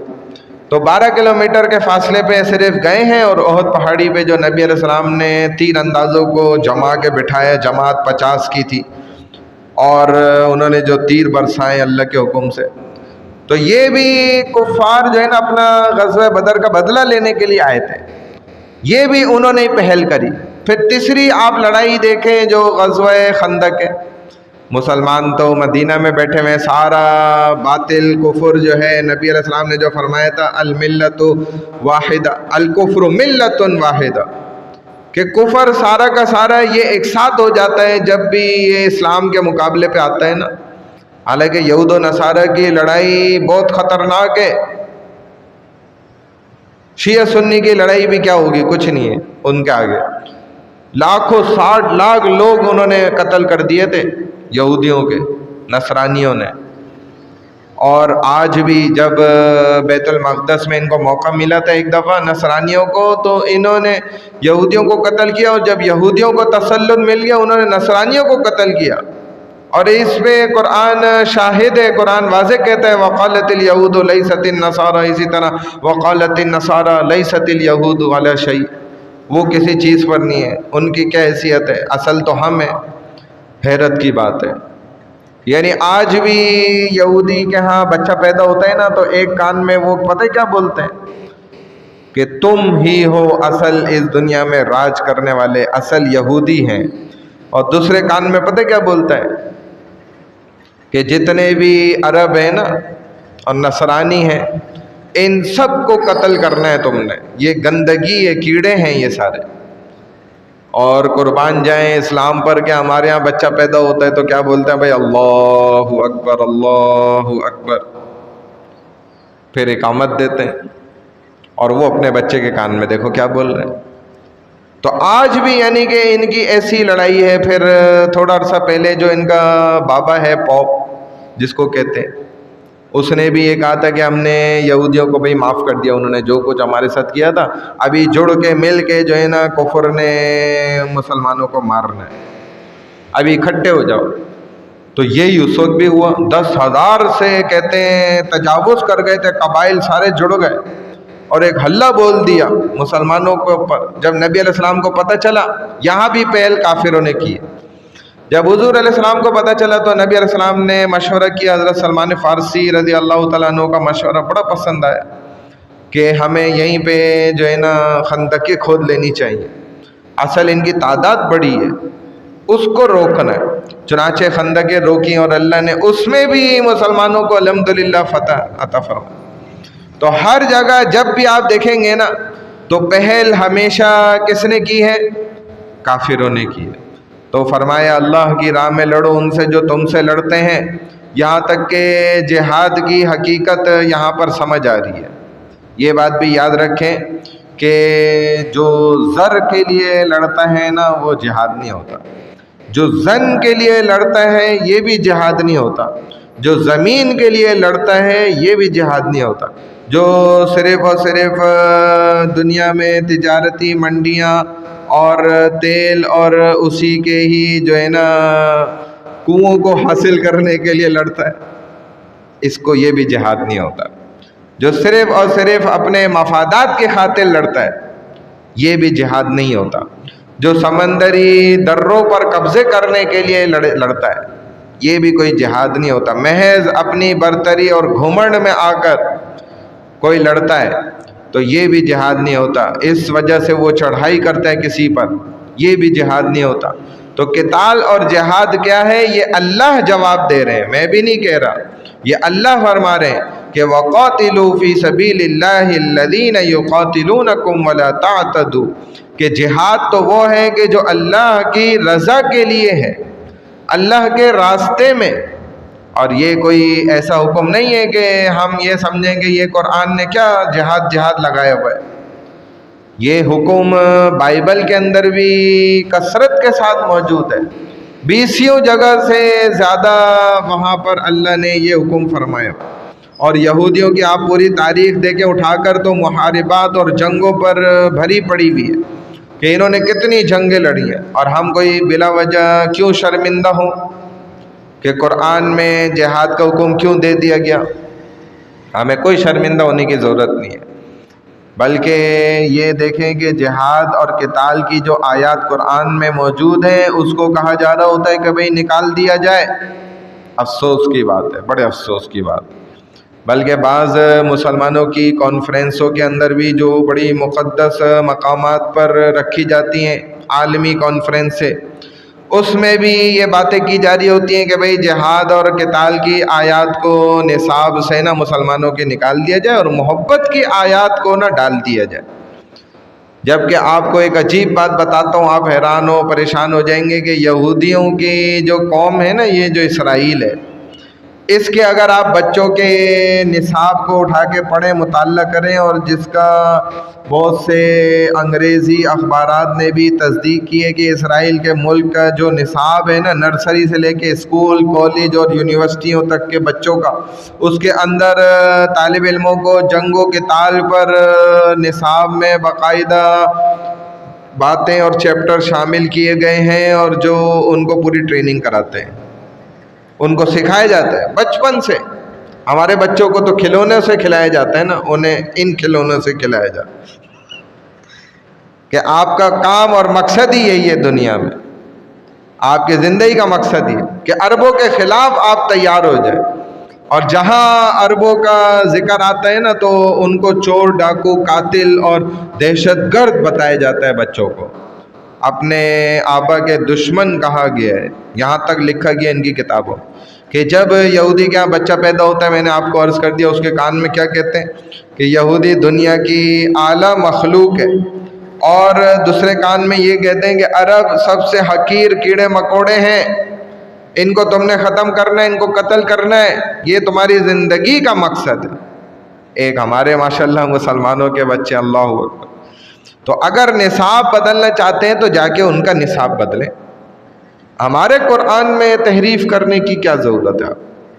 تو 12 کلومیٹر کے فاصلے پہ صرف گئے ہیں، اور احد پہاڑی پہ جو نبی علیہ السلام نے تیر اندازوں کو جما کے بٹھایا، جماعت 50 کی تھی، اور انہوں نے جو تیر برسائے اللہ کے حکم سے. تو یہ بھی کفار جو ہے نا اپنا غزوہ بدر کا بدلہ لینے کے لیے آئے تھے، یہ بھی انہوں نے پہل کری. پھر تیسری آپ لڑائی دیکھیں جو غزوہ خندق ہے. مسلمان تو مدینہ میں بیٹھے ہوئے، سارا باطل کفر جو ہے، نبی علیہ السلام نے جو فرمایا تھا الملت واحدہ الکفر ملت واحدہ، کہ کفر سارا کا سارا یہ ایک ساتھ ہو جاتا ہے جب بھی یہ اسلام کے مقابلے پہ آتا ہے نا. حالانکہ یہود و نصارہ کی لڑائی بہت خطرناک ہے، شیعہ سنی کی لڑائی بھی کیا ہوگی، کچھ نہیں ہے ان کے آگے. لاکھوں 60 لاکھ لوگ انہوں نے قتل کر دیے تھے یہودیوں کے، نصرانیوں نے. اور آج بھی جب بیت المقدس میں ان کو موقع ملا تھا ایک دفعہ نصرانیوں کو، تو انہوں نے یہودیوں کو قتل کیا، اور جب یہودیوں کو تسلط مل گیا انہوں نے نصرانیوں کو قتل کیا. اور اس پہ قرآن شاہد ہے، قرآن واضح کہتا ہے وقالت الیہود لیست النصارى، اسی طرح وقالت النصارى لیست الیہود علی شیء، وہ کسی چیز پر نہیں ہے، ان کی کیا حیثیت ہے، اصل تو ہم ہیں. حیرت کی بات ہے. یعنی آج بھی یہودی کے ہاں بچہ پیدا ہوتا ہے نا تو ایک کان میں وہ پتہ کیا بولتے ہیں کہ تم ہی ہو اصل اس دنیا میں راج کرنے والے، اصل یہودی ہیں. اور دوسرے کان میں پتہ کیا بولتا ہے کہ جتنے بھی عرب ہیں نا اور نصرانی ہیں ان سب کو قتل کرنا ہے تم نے، یہ گندگی، یہ کیڑے ہیں یہ سارے. اور قربان جائیں اسلام پر کہ ہمارے ہاں بچہ پیدا ہوتا ہے تو کیا بولتے ہیں بھائی اللہ اکبر اللہ اکبر، پھر اقامت دیتے ہیں، اور وہ اپنے بچے کے کان میں دیکھو کیا بول رہے ہیں. تو آج بھی یعنی کہ ان کی ایسی لڑائی ہے. پھر تھوڑا عرصہ پہلے جو ان کا بابا ہے پوپ جس کو کہتے ہیں، اس نے بھی یہ کہا تھا کہ ہم نے یہودیوں کو بھئی معاف کر دیا، انہوں نے جو کچھ ہمارے ساتھ کیا تھا، ابھی جڑ کے مل کے جو ہے نا کفر نے مسلمانوں کو مارنا ہے، ابھی اکٹھے ہو جاؤ۔ تو یہی اس وقت بھی ہوا، 10,000 سے کہتے ہیں تجاوز کر گئے تھے، قبائل سارے جڑ گئے اور ایک حلہ بول دیا مسلمانوں کے اوپر۔ جب نبی علیہ السلام کو پتہ چلا، یہاں بھی پہل کافروں نے کی، جب حضور علیہ السلام کو پتہ چلا تو نبی علیہ السلام نے مشورہ کیا، حضرت سلمان فارسی رضی اللہ تعالیٰ عنہ کا مشورہ بڑا پسند آیا کہ ہمیں یہیں پہ جو ہے نا خندقیں کھود لینی چاہیے، اصل ان کی تعداد بڑی ہے، اس کو روکنا ہے۔ چنانچہ خندقیں روکی اور اللہ نے اس میں بھی مسلمانوں کو الحمدللہ فتح عطا فرمائی۔ تو ہر جگہ جب بھی آپ دیکھیں گے نا تو پہل ہمیشہ کس نے کی ہے؟ کافروں نے کی ہے۔ تو فرمایا اللہ کی راہ میں لڑو ان سے جو تم سے لڑتے ہیں، یہاں تک کہ جہاد کی حقیقت یہاں پر سمجھ آ رہی ہے۔ یہ بات بھی یاد رکھیں کہ جو زر کے لیے لڑتا ہے نا وہ جہاد نہیں ہوتا، جو زن کے لیے لڑتا ہے یہ بھی جہاد نہیں ہوتا، جو زمین کے لیے لڑتا ہے یہ بھی جہاد نہیں ہوتا، جو صرف اور صرف دنیا میں تجارتی منڈیاں اور تیل اور اسی کے ہی جو ہے نا کنووں کو حاصل کرنے کے لیے لڑتا ہے، اس کو یہ بھی جہاد نہیں ہوتا۔ جو صرف اور صرف اپنے مفادات کی خاطر لڑتا ہے یہ بھی جہاد نہیں ہوتا۔ جو سمندری دروں پر قبضے کرنے کے لیے لڑتا ہے یہ بھی کوئی جہاد نہیں ہوتا۔ محض اپنی برتری اور گھمنڈ میں آ کر کوئی لڑتا ہے تو یہ بھی جہاد نہیں ہوتا، اس وجہ سے وہ چڑھائی کرتا ہے کسی پر، یہ بھی جہاد نہیں ہوتا۔ تو قتال اور جہاد کیا ہے یہ اللہ جواب دے رہے ہیں، میں بھی نہیں کہہ رہا، یہ اللہ فرما رہے ہیں کہ وَقَاتِلُوا فِي سَبِيلِ اللَّهِ الَّذِينَ يُقَاتِلُونَكُمْ وَلَا تَعْتَدُوا، کہ جہاد تو وہ ہے کہ جو اللہ کی رضا کے لیے ہے، اللہ کے راستے میں۔ اور یہ کوئی ایسا حکم نہیں ہے کہ ہم یہ سمجھیں کہ یہ قرآن نے کیا جہاد جہاد لگایا ہوا ہے، یہ حکم بائبل کے اندر بھی کثرت کے ساتھ موجود ہے، 20 جگہ سے زیادہ وہاں پر اللہ نے یہ حکم فرمایا۔ اور یہودیوں کی آپ پوری تاریخ دیکھیں اٹھا کر تو محاربات اور جنگوں پر بھری پڑی ہوئی ہے کہ انہوں نے کتنی جنگیں لڑی ہیں، اور ہم کوئی بلا وجہ کیوں شرمندہ ہوں کہ قرآن میں جہاد کا حکم کیوں دے دیا گیا؟ ہمیں کوئی شرمندہ ہونے کی ضرورت نہیں ہے، بلکہ یہ دیکھیں کہ جہاد اور قتال کی جو آیات قرآن میں موجود ہیں اس کو کہا جا رہا ہوتا ہے کہ بھئی نکال دیا جائے۔ افسوس کی بات ہے، بڑے افسوس کی بات ہے۔ بلکہ بعض مسلمانوں کی کانفرنسوں کے اندر بھی جو بڑی مقدس مقامات پر رکھی جاتی ہیں، عالمی کانفرنس سے، اس میں بھی یہ باتیں کی جا رہی ہوتی ہیں کہ بھئی جہاد اور قتال کی آیات کو نصاب سے نہ مسلمانوں کے نکال دیا جائے اور محبت کی آیات کو نہ ڈال دیا جائے۔ جبکہ آپ کو ایک عجیب بات بتاتا ہوں، آپ حیران ہو پریشان ہو جائیں گے کہ یہودیوں کی جو قوم ہے نا، یہ جو اسرائیل ہے، اس کے اگر آپ بچوں کے نصاب کو اٹھا کے پڑھیں، مطالعہ کریں، اور جس کا بہت سے انگریزی اخبارات نے بھی تصدیق کی ہے کہ اسرائیل کے ملک کا جو نصاب ہے نا، نرسری سے لے کے اسکول، کالج اور یونیورسٹیوں تک کے بچوں کا، اس کے اندر طالب علموں کو جنگ و قتال پر نصاب میں باقاعدہ باتیں اور چیپٹر شامل کیے گئے ہیں، اور جو ان کو پوری ٹریننگ کراتے ہیں، ان کو سکھایا جاتا ہے بچپن سے۔ ہمارے بچوں کو تو کھلونے سے کھلایا جاتا ہے نا، انہیں ان کھلونوں سے کھلایا جاتا ہے کہ آپ کا کام اور مقصد ہی یہی ہے دنیا میں، آپ کی زندگی کا مقصد ہی ہے کہ عربوں کے خلاف آپ تیار ہو جائیں۔ اور جہاں عربوں کا ذکر آتا ہے نا تو ان کو چور، ڈاکو، قاتل اور دہشت گرد بتایا جاتا ہے بچوں کو، اپنے آبا کے دشمن کہا گیا ہے۔ یہاں تک لکھا گیا ان کی کتابوں کہ جب یہودی کا بچہ پیدا ہوتا ہے، میں نے آپ کو عرض کر دیا اس کے کان میں کیا کہتے ہیں کہ یہودی دنیا کی اعلیٰ مخلوق ہے، اور دوسرے کان میں یہ کہتے ہیں کہ عرب سب سے حقیر کیڑے مکوڑے ہیں، ان کو تم نے ختم کرنا ہے، ان کو قتل کرنا ہے، یہ تمہاری زندگی کا مقصد ہے۔ ایک ہمارے ماشاءاللہ مسلمانوں کے بچے، اللہ اکبر، تو اگر نصاب بدلنا چاہتے ہیں تو جا کے ان کا نصاب بدلیں۔ ہمارے قرآن میں تحریف کرنے کی کیا ضرورت ہے؟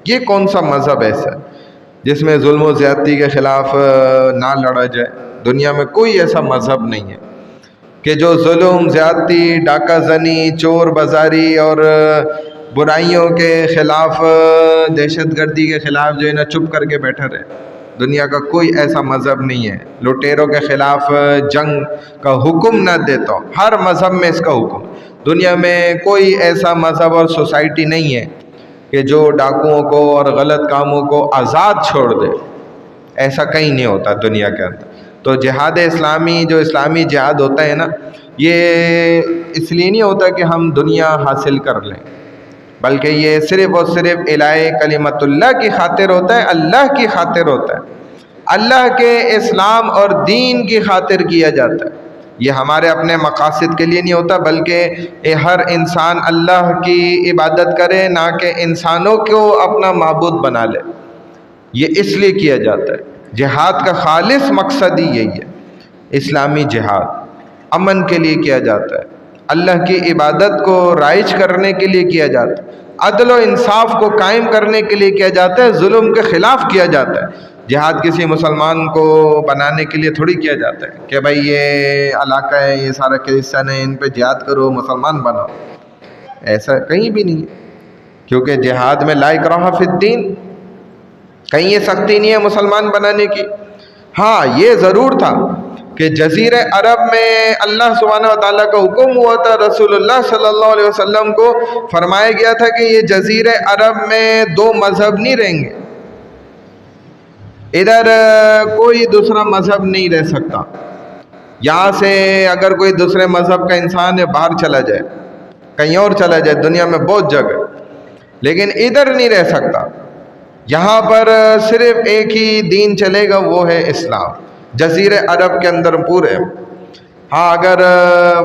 یہ کون سا مذہب ایسا ہے جس میں ظلم و زیادتی کے خلاف نہ لڑا جائے۔ دنیا میں کوئی ایسا مذہب نہیں ہے کہ جو ظلم، زیادتی، ڈاکہ زنی، چور بازاری اور برائیوں کے خلاف، دہشت گردی کے خلاف جو ہے نا چپ کر کے بیٹھا رہے۔ دنیا کا کوئی ایسا مذہب نہیں ہے لٹیروں کے خلاف جنگ کا حکم نہ دیتا ہو، ہر مذہب میں اس کا حکم۔ دنیا میں کوئی ایسا مذہب اور سوسائٹی نہیں ہے کہ جو ڈاکوؤں کو اور غلط کاموں کو آزاد چھوڑ دے، ایسا کہیں نہیں ہوتا دنیا کے اندر۔ تو جہاد اسلامی، جو اسلامی جہاد ہوتا ہے نا، یہ اس لیے نہیں ہوتا کہ ہم دنیا حاصل کر لیں، بلکہ یہ صرف اور صرف الہی کلمت اللہ کی خاطر ہوتا ہے، اللہ کی خاطر ہوتا ہے، اللہ کے اسلام اور دین کی خاطر کیا جاتا ہے۔ یہ ہمارے اپنے مقاصد کے لیے نہیں ہوتا، بلکہ ہر انسان اللہ کی عبادت کرے، نہ کہ انسانوں کو اپنا معبود بنا لے۔ یہ اس لیے کیا جاتا ہے۔ جہاد کا خالص مقصد ہی یہی ہے۔ اسلامی جہاد امن کے لیے کیا جاتا ہے، اللہ کی عبادت کو رائج کرنے کے لیے کیا جاتا ہے، عدل و انصاف کو قائم کرنے کے لیے کیا جاتا ہے، ظلم کے خلاف کیا جاتا ہے۔ جہاد کسی مسلمان کو بنانے کے لیے تھوڑی کیا جاتا ہے کہ بھائی یہ علاقہ ہے، یہ سارا کرسچن ہے، ان پہ جہاد کرو، مسلمان بناؤ۔ ایسا کہیں بھی نہیں ہے، کیونکہ جہاد میں لا اکراہ فی الدین، کہیں یہ سختی نہیں ہے مسلمان بنانے کی۔ ہاں یہ ضرور تھا کہ جزیرہ عرب میں اللہ سبحانہ وتعالیٰ کا حکم ہوا تھا، رسول اللہ صلی اللہ علیہ وسلم کو فرمایا گیا تھا کہ یہ جزیرہ عرب میں دو مذہب نہیں رہیں گے، ادھر کوئی دوسرا مذہب نہیں رہ سکتا۔ یہاں سے اگر کوئی دوسرے مذہب کا انسان ہے باہر چلا جائے، کہیں اور چلا جائے، دنیا میں بہت جگہ، لیکن ادھر نہیں رہ سکتا۔ یہاں پر صرف ایک ہی دین چلے گا، وہ ہے اسلام، جزیرہ عرب کے اندر پورے۔ ہاں اگر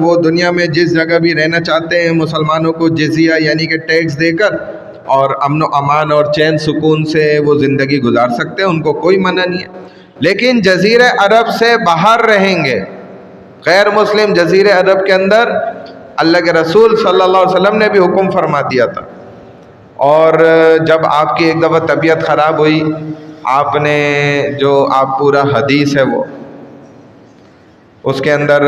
وہ دنیا میں جس جگہ بھی رہنا چاہتے ہیں، مسلمانوں کو جزیہ یعنی کہ ٹیکس دے کر اور امن و امان اور چین سکون سے وہ زندگی گزار سکتے ہیں، ان کو کوئی منع نہیں ہے۔ لیکن جزیرہ عرب سے باہر رہیں گے، غیر مسلم جزیرہ عرب کے اندر اللہ کے رسول صلی اللہ علیہ وسلم نے بھی حکم فرما دیا تھا۔ اور جب آپ کی ایک دفعہ طبیعت خراب ہوئی، آپ نے جو آپ پورا حدیث ہے وہ اس کے اندر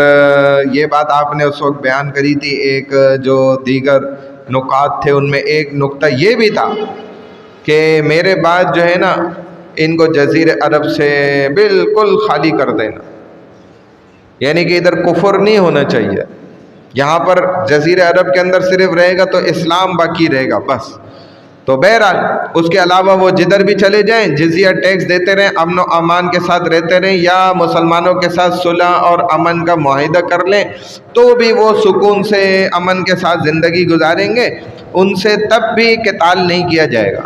یہ بات آپ نے اس وقت بیان کری تھی، ایک جو دیگر نکات تھے ان میں ایک نقطہ یہ بھی تھا کہ میرے بعد جو ہے نا ان کو جزیرہ عرب سے بالکل خالی کر دینا، یعنی کہ ادھر کفر نہیں ہونا چاہیے، یہاں پر جزیرہ عرب کے اندر صرف رہے گا تو اسلام باقی رہے گا بس۔ تو بہرحال اس کے علاوہ وہ جدھر بھی چلے جائیں جزیہ ٹیکس دیتے رہیں، امن و امان کے ساتھ رہتے رہیں، یا مسلمانوں کے ساتھ صلح اور امن کا معاہدہ کر لیں تو بھی وہ سکون سے امن کے ساتھ زندگی گزاریں گے، ان سے تب بھی قتال نہیں کیا جائے گا۔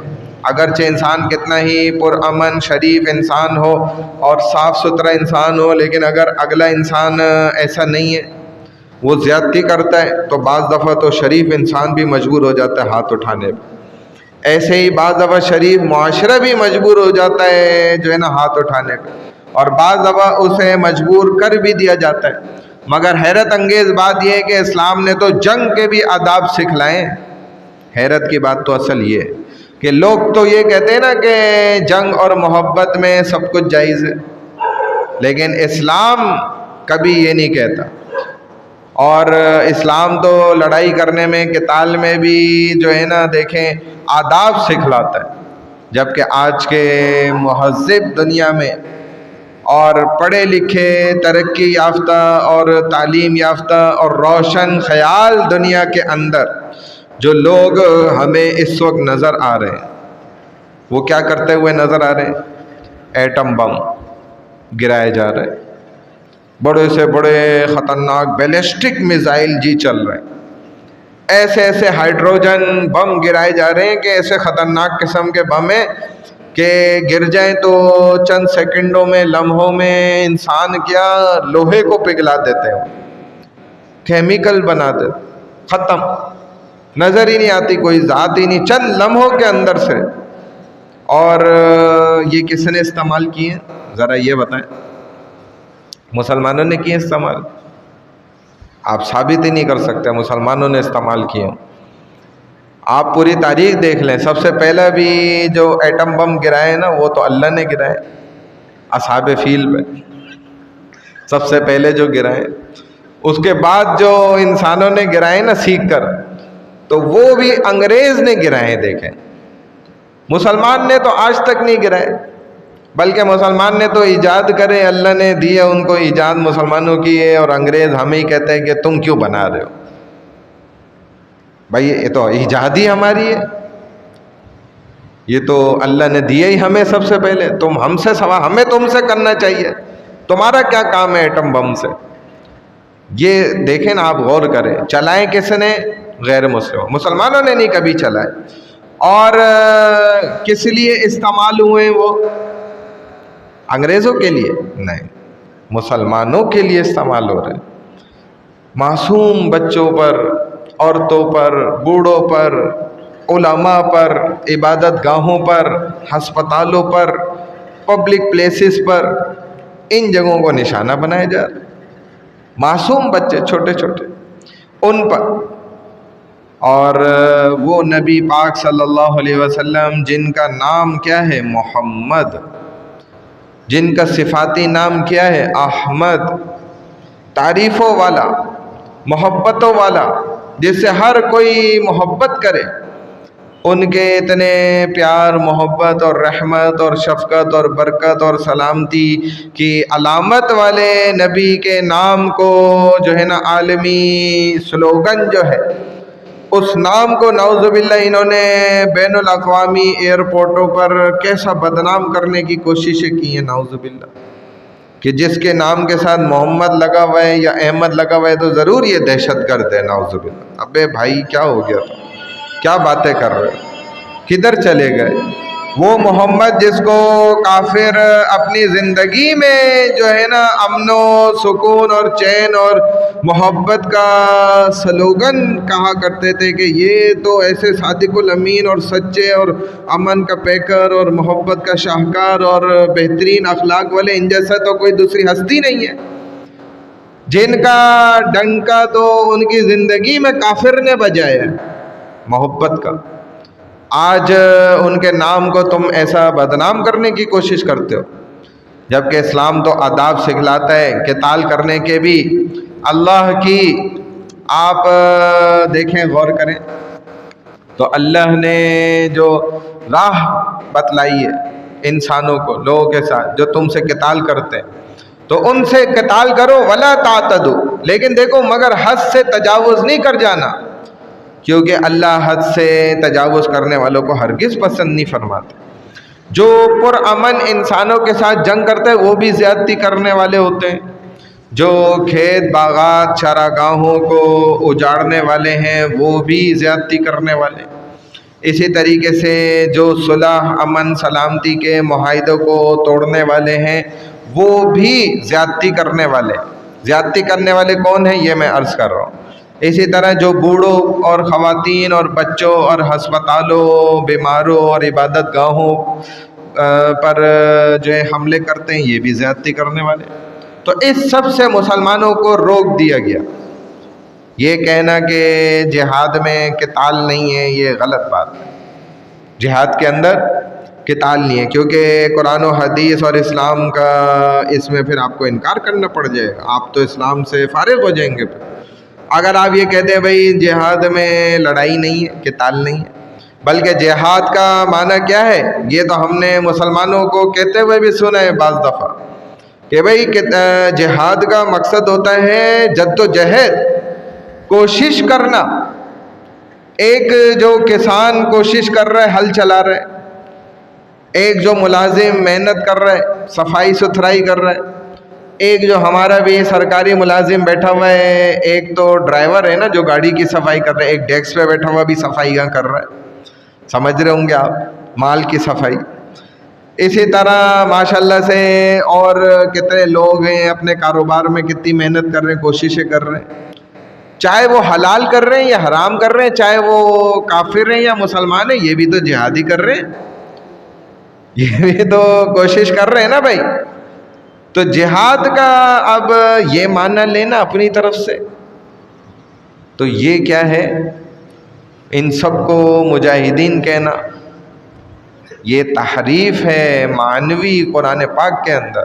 اگرچہ انسان کتنا ہی پرامن شریف انسان ہو اور صاف ستھرا انسان ہو، لیکن اگر اگلا انسان ایسا نہیں ہے، وہ زیادتی کرتا ہے، تو بعض دفعہ تو شریف انسان بھی مجبور ہو جاتا ہے ہاتھ اٹھانے پہ۔ ایسے ہی بعض دفعہ شریف معاشرہ بھی مجبور ہو جاتا ہے جو ہے نا ہاتھ اٹھانے پہ، اور بعض دفعہ اسے مجبور کر بھی دیا جاتا ہے۔ مگر حیرت انگیز بات یہ ہے کہ اسلام نے تو جنگ کے بھی آداب سکھلائے ہیں۔ حیرت کی بات تو اصل یہ ہے کہ لوگ تو یہ کہتے ہیں نا کہ جنگ اور محبت میں سب کچھ جائز ہے، لیکن اسلام کبھی یہ نہیں کہتا، اور اسلام تو لڑائی کرنے میں قتال میں بھی جو ہے نا دیکھیں آداب سکھلاتا ہے، جبکہ آج کے مہذب دنیا میں اور پڑھے لکھے ترقی یافتہ اور تعلیم یافتہ اور روشن خیال دنیا کے اندر جو لوگ ہمیں اس وقت نظر آ رہے ہیں، وہ کیا کرتے ہوئے نظر آ رہے ہیں؟ ایٹم بم گرائے جا رہے ہیں، بڑے سے بڑے خطرناک بیلسٹک میزائل چل رہے ہیں، ایسے ایسے ہائیڈروجن بم گرائے جا رہے ہیں کہ ایسے خطرناک قسم کے بم ہیں کہ گر جائیں تو چند سیکنڈوں میں، لمحوں میں انسان کیا لوہے کو پگھلا دیتے ہیں، کیمیکل بنا دیتے، ختم، نظر ہی نہیں آتی، کوئی ذات ہی نہیں، چند لمحوں کے اندر سے۔ اور یہ کس نے استعمال کیے ہیں ذرا یہ بتائیں؟ مسلمانوں نے کیے استعمال؟ آپ ثابت ہی نہیں کر سکتے مسلمانوں نے استعمال کیے۔ آپ پوری تاریخ دیکھ لیں، سب سے پہلے بھی جو ایٹم بم گرائے نا وہ تو اللہ نے گرائے، اصحاب فیل پہ سب سے پہلے جو گرائے. اس کے بعد جو انسانوں نے گرائے نا سیکھ کر، تو وہ بھی انگریز نے گرائے. دیکھیں مسلمان نے تو آج تک نہیں گرائے، بلکہ مسلمان نے تو ایجاد کرے، اللہ نے دیا ان کو ایجاد مسلمانوں کی ہے، اور انگریز ہمیں ہی کہتے ہیں کہ تم کیوں بنا رہے ہو. بھائی یہ تو ایجاد ہی ہماری ہے، یہ تو اللہ نے دیا ہی ہمیں سب سے پہلے. تم ہم سے سوا ہمیں تم سے کرنا چاہیے، تمہارا کیا کام ہے ایٹم بم سے. یہ دیکھیں نا، آپ غور کریں، چلائیں کس نے؟ غیر مسلم، مسلمانوں نے نہیں کبھی چلائے. اور کس لیے استعمال ہوئے وہ؟ انگریزوں کے لیے نہیں، مسلمانوں کے لیے استعمال ہو رہے ہیں. معصوم بچوں پر، عورتوں پر، بوڑھوں پر، علماء پر، عبادت گاہوں پر، ہسپتالوں پر، پبلک پلیسز پر، ان جگہوں کو نشانہ بنایا جا رہا ہے. معصوم بچے چھوٹے چھوٹے ان پر. اور وہ نبی پاک صلی اللہ علیہ وسلم جن کا نام کیا ہے؟ محمد، جن کا صفاتی نام کیا ہے؟ احمد، تعریفوں والا، محبتوں والا، جس سے ہر کوئی محبت کرے، ان کے اتنے پیار، محبت اور رحمت اور شفقت اور برکت اور سلامتی کی علامت والے نبی کے نام کو جو ہے نا عالمی سلوگن جو ہے، اس نام کو نعوذ باللہ انہوں نے بین الاقوامی ایئرپورٹوں پر کیسا بدنام کرنے کی کوششیں کی ہیں. نعوذ باللہ کہ جس کے نام کے ساتھ محمد لگا ہوا ہے یا احمد لگا ہوا ہے تو ضرور یہ دہشت گرد ہے. نعوذ باللہ. ابے بھائی کیا ہو گیا تھا؟ کیا باتیں کر رہے ہو؟ کدھر چلے گئے؟ وہ محمد جس کو کافر اپنی زندگی میں جو ہے نا امن و سکون اور چین اور محبت کا سلوگن کہا کرتے تھے کہ یہ تو ایسے صادق الامین اور سچے اور امن کا پیکر اور محبت کا شاہکار اور بہترین اخلاق والے، ان جیسا تو کوئی دوسری ہستی نہیں ہے. جن کا ڈنکا تو ان کی زندگی میں کافر نے بجایا ہے، محبت کا. آج ان کے نام کو تم ایسا بدنام کرنے کی کوشش کرتے ہو، جبکہ اسلام تو آداب سکھلاتا ہے قتال کرنے کے بھی. اللہ کی آپ دیکھیں، غور کریں تو اللہ نے جو راہ بتلائی ہے انسانوں کو، لوگوں کے ساتھ جو تم سے قتال کرتے ہیں تو ان سے قتال کرو، ولا تعتدوا، لیکن دیکھو مگر حد سے تجاوز نہیں کر جانا، کیونکہ اللہ حد سے تجاوز کرنے والوں کو ہرگز پسند نہیں فرماتے. جو پرامن انسانوں کے ساتھ جنگ کرتے ہیں وہ بھی زیادتی کرنے والے ہوتے ہیں، جو کھیت باغات چراگاہوں کو اجاڑنے والے ہیں وہ بھی زیادتی کرنے والے. اسی طریقے سے جو صلح، امن، سلامتی کے معاہدوں کو توڑنے والے ہیں وہ بھی زیادتی کرنے والے. زیادتی کرنے والے کون ہیں؟ یہ میں عرض کر رہا ہوں. اسی طرح جو بوڑھوں اور خواتین اور بچوں اور ہسپتالوں، بیماروں اور عبادت گاہوں پر جو ہے حملے کرتے ہیں یہ بھی زیادتی کرنے والے. تو اس سب سے مسلمانوں کو روک دیا گیا. یہ کہنا کہ جہاد میں قتال نہیں ہے یہ غلط بات ہے. جہاد کے اندر قتال نہیں ہے، کیونکہ قرآن و حدیث اور اسلام کا اس میں پھر آپ کو انکار کرنا پڑ جائے گا. آپ تو اسلام سے فارغ ہو جائیں گے پھر اگر آپ یہ کہتے ہیں بھائی جہاد میں لڑائی نہیں ہے، قتال نہیں ہے. بلکہ جہاد کا معنی کیا ہے؟ یہ تو ہم نے مسلمانوں کو کہتے ہوئے بھی سنا ہے بعض دفعہ کہ بھائی جہاد کا مقصد ہوتا ہے جد و جہد، کوشش کرنا. ایک جو کسان کوشش کر رہا ہے، ہل چلا رہا ہے، ایک جو ملازم محنت کر رہا ہے، صفائی ستھرائی کر رہا ہے، ایک جو ہمارا بھی سرکاری ملازم بیٹھا ہوا ہے، ایک تو ڈرائیور ہے نا جو گاڑی کی صفائی کر رہا ہے، ایک ڈیسک پہ بیٹھا ہوا بھی صفائی کر رہا ہے. سمجھ رہے ہوں گے آپ، مال کی صفائی. اسی طرح ماشاءاللہ سے اور کتنے لوگ ہیں اپنے کاروبار میں کتنی محنت کر رہے ہیں، کوششیں کر رہے ہیں، چاہے وہ حلال کر رہے ہیں یا حرام کر رہے ہیں، چاہے وہ کافر ہیں یا مسلمان ہیں، یہ بھی تو جہاد ہی کر رہے ہیں، یہ بھی تو کوشش کر رہے ہیں نا بھائی. تو جہاد کا اب یہ معنی لینا اپنی طرف سے تو یہ کیا ہے؟ ان سب کو مجاہدین کہنا، یہ تحریف ہے معنوی قرآن پاک کے اندر۔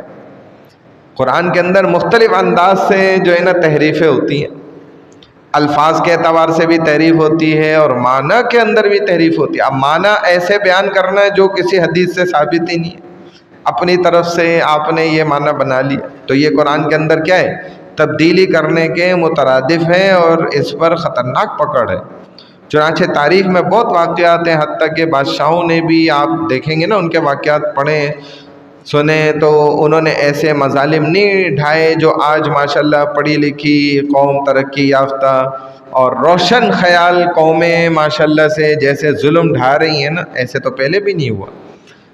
قرآن کے اندر مختلف انداز سے جو ہے نا تحریفیں ہوتی ہیں، الفاظ کے اعتبار سے بھی تحریف ہوتی ہے اور معنی کے اندر بھی تحریف ہوتی ہے۔ اب معنی ایسے بیان کرنا ہے جو کسی حدیث سے ثابت ہی نہیں ہے، اپنی طرف سے آپ نے یہ معنی بنا لیا، تو یہ قرآن کے اندر کیا ہے؟ تبدیلی کرنے کے مترادف ہے اور اس پر خطرناک پکڑ ہے۔ چنانچہ تاریخ میں بہت واقعات ہیں، حتیٰ کہ بادشاہوں نے بھی، آپ دیکھیں گے نا ان کے واقعات پڑھیں سنیں تو انہوں نے ایسے مظالم نہیں ڈھائے جو آج ماشاءاللہ پڑھی لکھی قوم، ترقی یافتہ اور روشن خیال قومیں ماشاءاللہ سے جیسے ظلم ڈھا رہی ہیں نا، ایسے تو پہلے بھی نہیں ہوا۔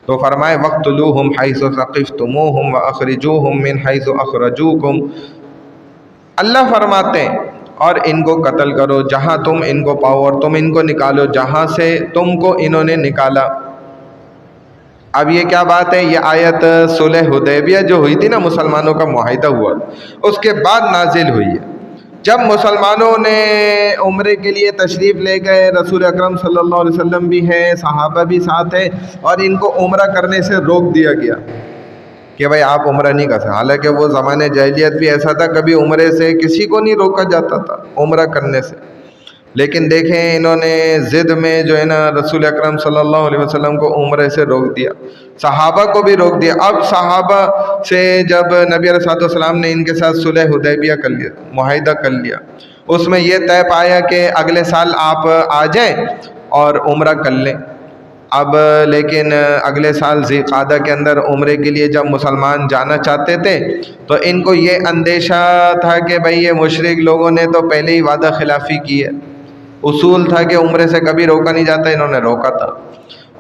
تو فرمائے وَاقْتُلُوهُمْ حَيْثُ ثَقِفْتُمُوهُمْ وَأَخْرِجُوهُمْ مِنْ حَيْثُ أَخْرَجُوكُمْ، اللہ فرماتے ہیں اور ان کو قتل کرو جہاں تم ان کو پاؤ، اور تم ان کو نکالو جہاں سے تم کو انہوں نے نکالا۔ اب یہ کیا بات ہے؟ یہ آیت صلح حدیبیہ جو ہوئی تھی نا، مسلمانوں کا معاہدہ ہوا، اس کے بعد نازل ہوئی ہے۔ جب مسلمانوں نے عمرے کے لیے تشریف لے گئے، رسول اکرم صلی اللہ علیہ وسلم بھی ہیں، صحابہ بھی ساتھ ہیں، اور ان کو عمرہ کرنے سے روک دیا گیا کہ بھائی آپ عمرہ نہیں کر سکتے۔ حالانکہ وہ زمانے جاہلیت بھی ایسا تھا، کبھی عمرے سے کسی کو نہیں روکا جاتا تھا عمرہ کرنے سے، لیکن دیکھیں انہوں نے ضد میں جو ہے نا رسول اکرم صلی اللہ علیہ وسلم کو عمرے سے روک دیا، صحابہ کو بھی روک دیا۔ اب صحابہ سے جب نبی علیہ السلام نے ان کے ساتھ صلح حدیبیہ کر لیا، معاہدہ کر لیا، اس میں یہ طے پایا کہ اگلے سال آپ آ جائیں اور عمرہ کر لیں۔ اب لیکن اگلے سال ذی قعدہ کے اندر عمرے کے لیے جب مسلمان جانا چاہتے تھے تو ان کو یہ اندیشہ تھا کہ بھئی یہ مشرک لوگوں نے تو پہلے ہی وعدہ خلافی کی ہے، اصول تھا کہ عمرے سے کبھی روکا نہیں جاتا، انہوں نے روکا تھا،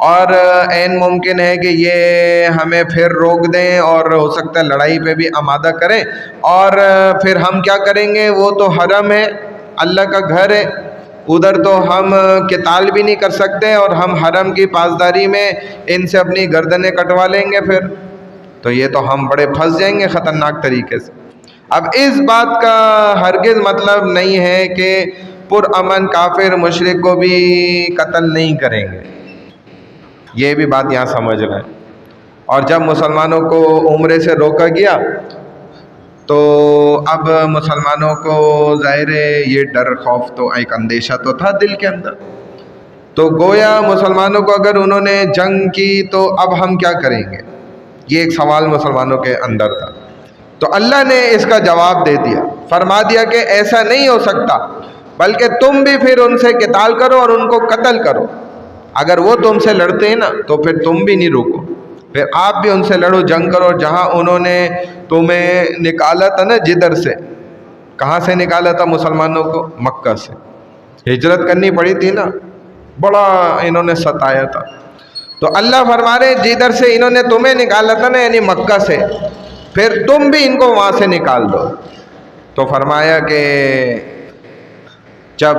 اور عین ممکن ہے کہ یہ ہمیں پھر روک دیں اور ہو سکتا ہے لڑائی پہ بھی آمادہ کریں، اور پھر ہم کیا کریں گے؟ وہ تو حرم ہے، اللہ کا گھر ہے، ادھر تو ہم قتال بھی نہیں کر سکتے، اور ہم حرم کی پاسداری میں ان سے اپنی گردنیں کٹوا لیں گے، پھر تو یہ تو ہم بڑے پھنس جائیں گے خطرناک طریقے سے۔ اب اس بات کا ہرگز مطلب نہیں ہے کہ پرامن کافر مشرک کو بھی قتل نہیں کریں گے، یہ بھی بات یہاں سمجھ لیں۔ اور جب مسلمانوں کو عمرے سے روکا گیا تو اب مسلمانوں کو ظاہر ہے یہ ڈر، خوف، تو ایک اندیشہ تو تھا دل کے اندر، تو گویا مسلمانوں کو اگر انہوں نے جنگ کی تو اب ہم کیا کریں گے، یہ ایک سوال مسلمانوں کے اندر تھا۔ تو اللہ نے اس کا جواب دے دیا، فرما دیا کہ ایسا نہیں ہو سکتا، بلکہ تم بھی پھر ان سے قتال کرو اور ان کو قتل کرو۔ اگر وہ تم سے لڑتے ہیں نا تو پھر تم بھی نہیں روکو، پھر آپ بھی ان سے لڑو، جنگ کرو، جہاں انہوں نے تمہیں نکالا تھا نا، جدھر سے، کہاں سے نکالا تھا مسلمانوں کو؟ مکہ سے، ہجرت کرنی پڑی تھی نا، بڑا انہوں نے ستایا تھا، تو اللہ فرما رہے جدھر سے انہوں نے تمہیں نکالا تھا نا، یعنی مکہ سے، پھر تم بھی ان کو وہاں سے نکال دو۔ تو فرمایا کہ جب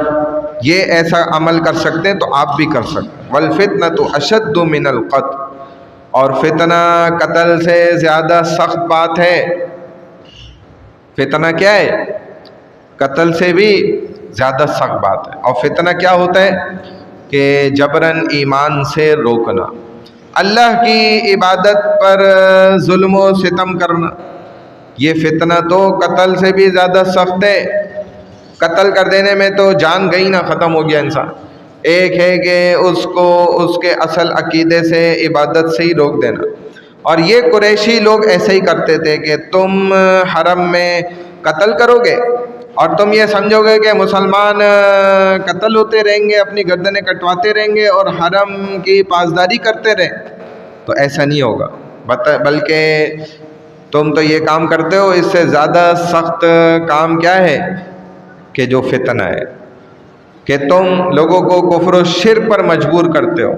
یہ ایسا عمل کر سکتے ہیں تو آپ بھی کر سکتے ہیں۔ وَالْفِتْنَةُ أَشَدُّ مِنَ الْقَتْلِ، اور فتنہ قتل سے زیادہ سخت بات ہے۔ فتنہ کیا ہے؟ قتل سے بھی زیادہ سخت بات ہے۔ اور فتنہ کیا ہوتا ہے؟ کہ جبراً ایمان سے روکنا، اللہ کی عبادت پر ظلم و ستم کرنا، یہ فتنہ تو قتل سے بھی زیادہ سخت ہے۔ قتل کر دینے میں تو جان گئی نا، ختم ہو گیا انسان۔ ایک ہے کہ اس کو اس کے اصل عقیدے سے، عبادت سے ہی روک دینا، اور یہ قریشی لوگ ایسے ہی کرتے تھے کہ تم حرم میں قتل کرو گے اور تم یہ سمجھو گے کہ مسلمان قتل ہوتے رہیں گے، اپنی گردنیں کٹواتے رہیں گے اور حرم کی پاسداری کرتے رہیں، تو ایسا نہیں ہوگا، بلکہ تم تو یہ کام کرتے ہو، اس سے زیادہ سخت کام کیا ہے کہ جو فتنہ ہے، کہ تم لوگوں کو کفر و شرک پر مجبور کرتے ہو،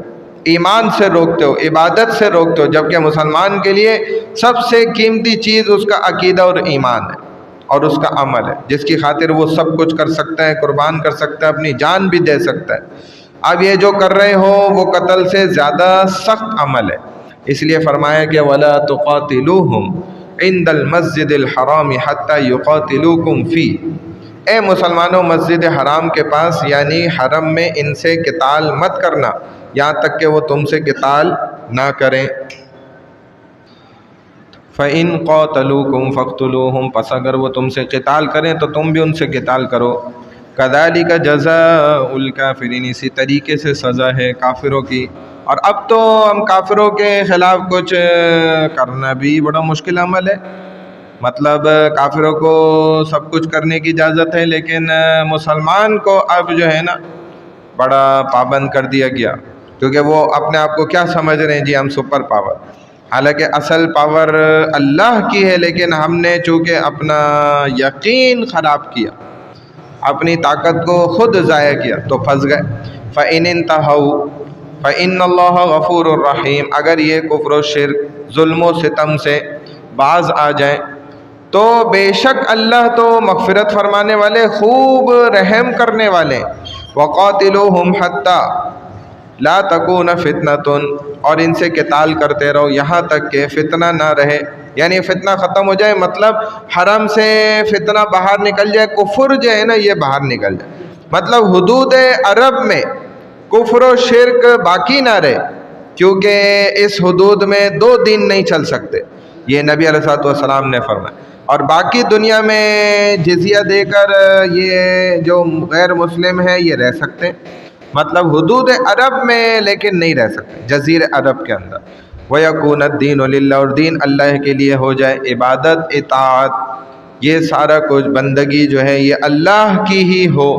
ایمان سے روکتے ہو، عبادت سے روکتے ہو، جبکہ مسلمان کے لیے سب سے قیمتی چیز اس کا عقیدہ اور ایمان ہے اور اس کا عمل ہے، جس کی خاطر وہ سب کچھ کر سکتا ہے، قربان کر سکتا ہے، اپنی جان بھی دے سکتا ہے۔ اب یہ جو کر رہے ہو وہ قتل سے زیادہ سخت عمل ہے، اس لیے فرمایا کہ وَلَا تُقَاتِلُوهُمْ عِنْدَ الْمَسْجِدِ الْحَرَامِ حَتَّى يُقَاتِلُوكُمْ فِيهِ، اے مسلمانوں مسجد حرام کے پاس یعنی حرم میں ان سے قتال مت کرنا یہاں تک کہ وہ تم سے قتال نہ کریں۔ فَإِن قَاتَلُوكُمْ فَاقْتُلُوهُمْ، پس اگر وہ تم سے قتال کریں تو تم بھی ان سے قتال کرو۔ كَذَلِكَ جَزَاءُ الْكَافِرِينَ، اسی طریقے سے سزا ہے کافروں کی۔ اور اب تو ہم کافروں کے خلاف کچھ کرنا بھی بڑا مشکل عمل ہے، مطلب کافروں کو سب کچھ کرنے کی اجازت ہے، لیکن مسلمان کو اب جو ہے نا بڑا پابند کر دیا گیا، کیونکہ وہ اپنے آپ کو کیا سمجھ رہے ہیں جی ہم سپر پاور، حالانکہ اصل پاور اللہ کی ہے، لیکن ہم نے چونکہ اپنا یقین خراب کیا، اپنی طاقت کو خود ضائع کیا تو پھنس گئے۔ فَإِنِ انْتَهَوْا فَإِنَّ اللَّهَ غَفُورٌ رَحِيمٌ، اگر یہ کفر و شرک ظلم و ستم سے باز آ جائیں تو بے شک اللہ تو مغفرت فرمانے والے خوب رحم کرنے والے۔ وَقَاتِلُوهُمْ حَتَّى لَا تَكُونَ فِتْنَةٌ، اور ان سے قتال کرتے رہو یہاں تک کہ فتنہ نہ رہے، یعنی فتنہ ختم ہو جائے، مطلب حرم سے فتنہ باہر نکل جائے، کفر جو ہے نا یہ باہر نکل جائے، مطلب حدود عرب میں کفر و شرک باقی نہ رہے، کیونکہ اس حدود میں 2 دن نہیں چل سکتے، یہ نبی علیہ السلام نے فرمایا، اور باقی دنیا میں جزیہ دے کر یہ جو غیر مسلم ہیں یہ رہ سکتے ہیں، مطلب حدود عرب میں لیکن نہیں رہ سکتے، جزیر عرب کے اندر۔ وَيَكُونَ الدِّينُ لِلَّهِ، اور دین اللہ کے لیے ہو جائے، عبادت اطاعت یہ سارا کچھ بندگی جو ہے یہ اللہ کی ہی ہو،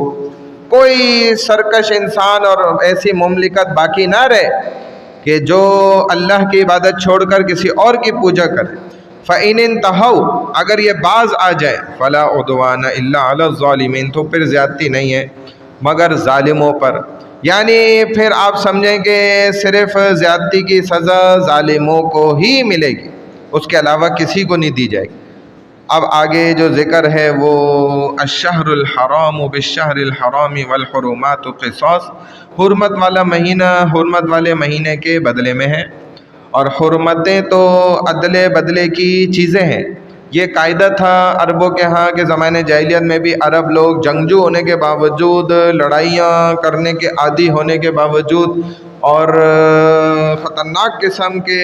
کوئی سرکش انسان اور ایسی مملکت باقی نہ رہے کہ جو اللہ کی عبادت چھوڑ کر کسی اور کی پوجا کرے۔ فَإِنِ انْتَهَوْا، اگر یہ باز آ جائے، فَلَا عُدْوَانَ إِلَّا عَلَى الظَّالِمِينَ، تو پھر زیادتی نہیں ہے مگر ظالموں پر، یعنی پھر آپ سمجھیں کہ صرف زیادتی کی سزا ظالموں کو ہی ملے گی، اس کے علاوہ کسی کو نہیں دی جائے گی۔ اب آگے جو ذکر ہے وہ الشہر الحرام بالشہر الحرام والحرمات قصاص، حرمت والا مہینہ حرمت والے مہینے کے بدلے میں ہے، اور حرمتیں تو عدلے بدلے کی چیزیں ہیں، یہ قاعدہ تھا عربوں کے ہاں کہ زمانے جاہلیت میں بھی عرب لوگ جنگجو ہونے کے باوجود، لڑائیاں کرنے کے عادی ہونے کے باوجود، اور خطرناک قسم کے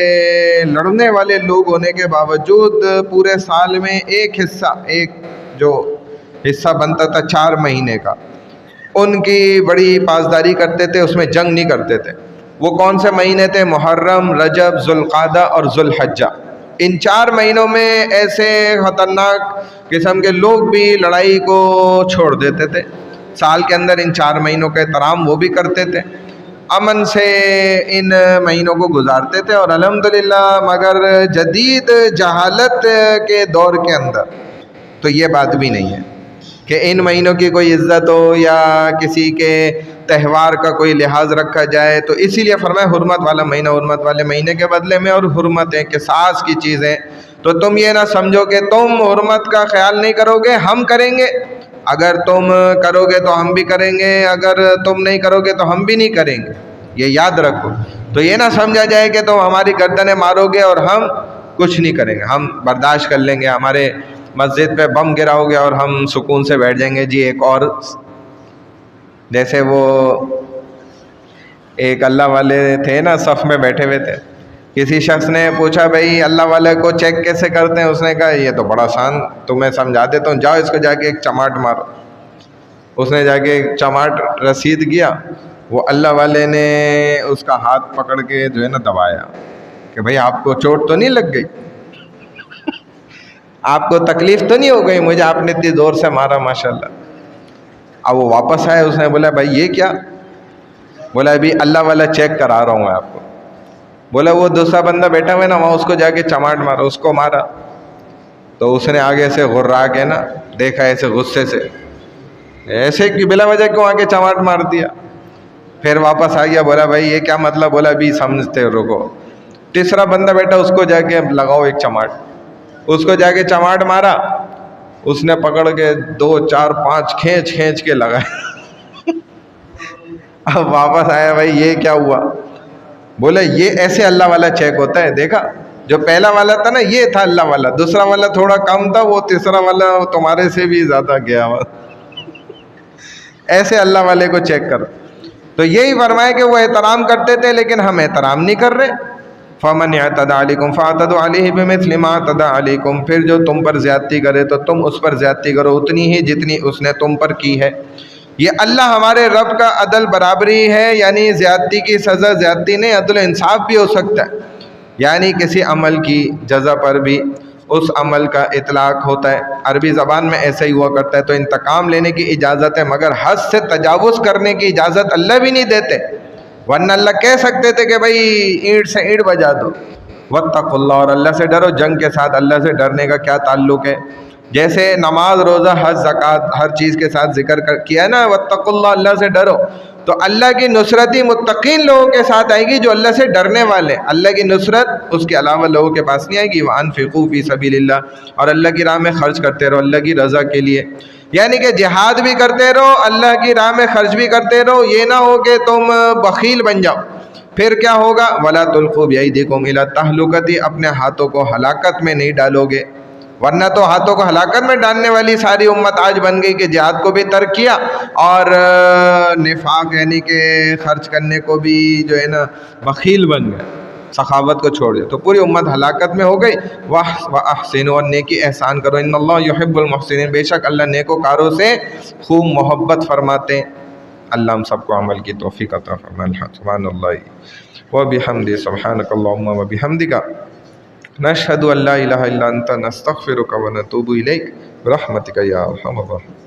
لڑنے والے لوگ ہونے کے باوجود پورے سال میں ایک حصہ، ایک جو حصہ بنتا تھا 4 مہینے کا، ان کی بڑی پاسداری کرتے تھے، اس میں جنگ نہیں کرتے تھے۔ وہ کون سے مہینے تھے؟ محرم، رجب، ذوالقعدہ اور ذوالحجہ، ان 4 مہینوں میں ایسے خطرناک قسم کے لوگ بھی لڑائی کو چھوڑ دیتے تھے، سال کے اندر ان 4 مہینوں کا احترام وہ بھی کرتے تھے، امن سے ان مہینوں کو گزارتے تھے، اور الحمدللہ مگر جدید جہالت کے دور کے اندر تو یہ بات بھی نہیں ہے کہ ان مہینوں کی کوئی عزت ہو یا کسی کے تہوار کا کوئی لحاظ رکھا جائے، تو اسی لیے فرمایا حرمت والا مہینہ حرمت والے مہینے کے بدلے میں، اور حرمتیں قصاص کی چیزیں، تو تم یہ نہ سمجھو کہ تم حرمت کا خیال نہیں کرو گے، ہم کریں گے، اگر تم کرو گے تو ہم بھی کریں گے، اگر تم نہیں کرو گے تو ہم بھی نہیں کریں گے، یہ یاد رکھو۔ تو یہ نہ سمجھا جائے کہ تم ہماری گردنیں مارو گے اور ہم کچھ نہیں کریں گے، ہم برداشت کر لیں گے، ہمارے مسجد پہ بم گراؤ گے اور ہم سکون سے بیٹھ جائیں گے جی۔ ایک اور جیسے وہ ایک اللہ والے تھے نا، صف میں بیٹھے ہوئے تھے، کسی شخص نے پوچھا بھائی اللہ والے کو چیک کیسے کرتے ہیں؟ اس نے کہا یہ تو بڑا آسان، تمہیں سمجھا دیتا ہوں، جاؤ اس کو جا کے ایک چماٹ مارو۔ اس نے جا کے ایک چماٹ رسید کیا، وہ اللہ والے نے اس کا ہاتھ پکڑ کے جو ہے نا دبایا کہ بھائی آپ کو چوٹ تو نہیں لگ گئی، آپ کو تکلیف تو نہیں ہو گئی، مجھے آپ نے اتنی زور سے مارا ماشاءاللہ۔ اب وہ واپس آئے، اس نے بولا بھائی یہ کیا؟ بولا ابھی اللہ والا چیک کرا رہا ہوں میں آپ کو۔ بولا وہ دوسرا بندہ بیٹھا ہوا ہے نا وہاں، اس کو جا کے چماٹ مارا، اس کو مارا، تو اس نے آگے سے غرا کے نا دیکھا ایسے غصے سے، ایسے کہ بلا وجہ کیوں آ کے چماٹ مار دیا؟ پھر واپس آ گیا، بولا بھائی یہ کیا مطلب؟ بولا ابھی سمجھتے رکو۔ تیسرا بندہ بیٹھا، اس کو جا کے لگاؤ ایک چماٹ، اس کو جا کے چماٹ مارا، اس نے پکڑ کے 2 4 5 کھینچ کے لگائے۔ اب واپس آیا، بھائی یہ کیا ہوا؟ بولے یہ ایسے اللہ والا چیک ہوتا ہے، دیکھا جو پہلا والا تھا نا یہ تھا اللہ والا، دوسرا والا تھوڑا کم تھا، وہ تیسرا والا تمہارے سے بھی زیادہ گیا ہوا۔ ایسے اللہ والے کو چیک کرو. تو یہی فرمایا کہ وہ احترام کرتے تھے لیکن ہم احترام نہیں کر رہے. فَمَنْ اعْتَدَىٰ عَلَيْكُمْ فَاعْتَدُوا عَلَيْهِ بِمِثْلِ مَا اعْتَدَىٰ عَلَيْكُمْ، پھر جو تم پر زیادتی کرے تو تم اس پر زیادتی کرو اتنی ہی جتنی اس نے تم پر کی ہے. یہ اللہ ہمارے رب کا عدل برابری ہے، یعنی زیادتی کی سزا زیادتی نہیں، عدل و انصاف بھی ہو سکتا ہے. یعنی کسی عمل کی جزا پر بھی اس عمل کا اطلاق ہوتا ہے. عربی زبان میں ایسا ہی ہوا کرتا ہے. تو انتقام لینے کی اجازت ہے مگر حد سے تجاوز کرنے کی اجازت اللہ بھی نہیں دیتے. ورنہ اللہ کہہ سکتے تھے کہ بھئی اینٹ سے اینٹ بجا دو. واتقوا اللہ، اور اللہ سے ڈرو. جنگ کے ساتھ اللہ سے ڈرنے کا کیا تعلق ہے؟ جیسے نماز روزہ حج زکوٰۃ ہر چیز کے ساتھ ذکر کیا نا، واتقوا اللہ، اللہ سے ڈرو. تو اللہ کی نصرت ہی متقین لوگوں کے ساتھ آئے گی جو اللہ سے ڈرنے والے. اللہ کی نصرت اس کے علاوہ لوگوں کے پاس نہیں آئے گی. وَأَنفِقُوا فِي سَبِيلِ اللَّهِ، اور اللہ کی راہ میں خرچ کرتے رہو اللہ کی رضا کے لیے. یعنی کہ جہاد بھی کرتے رہو، اللہ کی راہ میں خرچ بھی کرتے رہو. یہ نہ ہو کہ تم بخیل بن جاؤ. پھر کیا ہوگا؟ وَلَا تُلْقُوا بِأَيْدِيكُمْ إِلَى التَّهْلُكَةِ، اپنے ہاتھوں کو ہلاکت میں نہیں ڈالو گے. ورنہ تو ہاتھوں کو ہلاکت میں ڈالنے والی ساری امت آج بن گئی کہ جہاد کو بھی ترک کیا اور نفاق یعنی کہ خرچ کرنے کو بھی جو ہے نا بخیل بن گئے، سخاوت کو چھوڑ دیا. تو پوری امت ہلاکت میں ہو گئی. وَأَحْسِنُوا، اور نیکی احسان کرو. إِنَّ اللَّهَ يُحِبُّ الْمُحْسِنِينَ، بے شک اللہ نیکوکاروں سے خوب محبت فرماتے ہیں. اللہ ہم سب کو عمل کی توفیق عطا فرمائے. سبحان اللہ وبحمدہ، سبحانک اللہم وبحمدک، نشہد ان لا الہ الا انت، نستغفرک ونتوب الیک برحمتک یا ارحم الراحمین.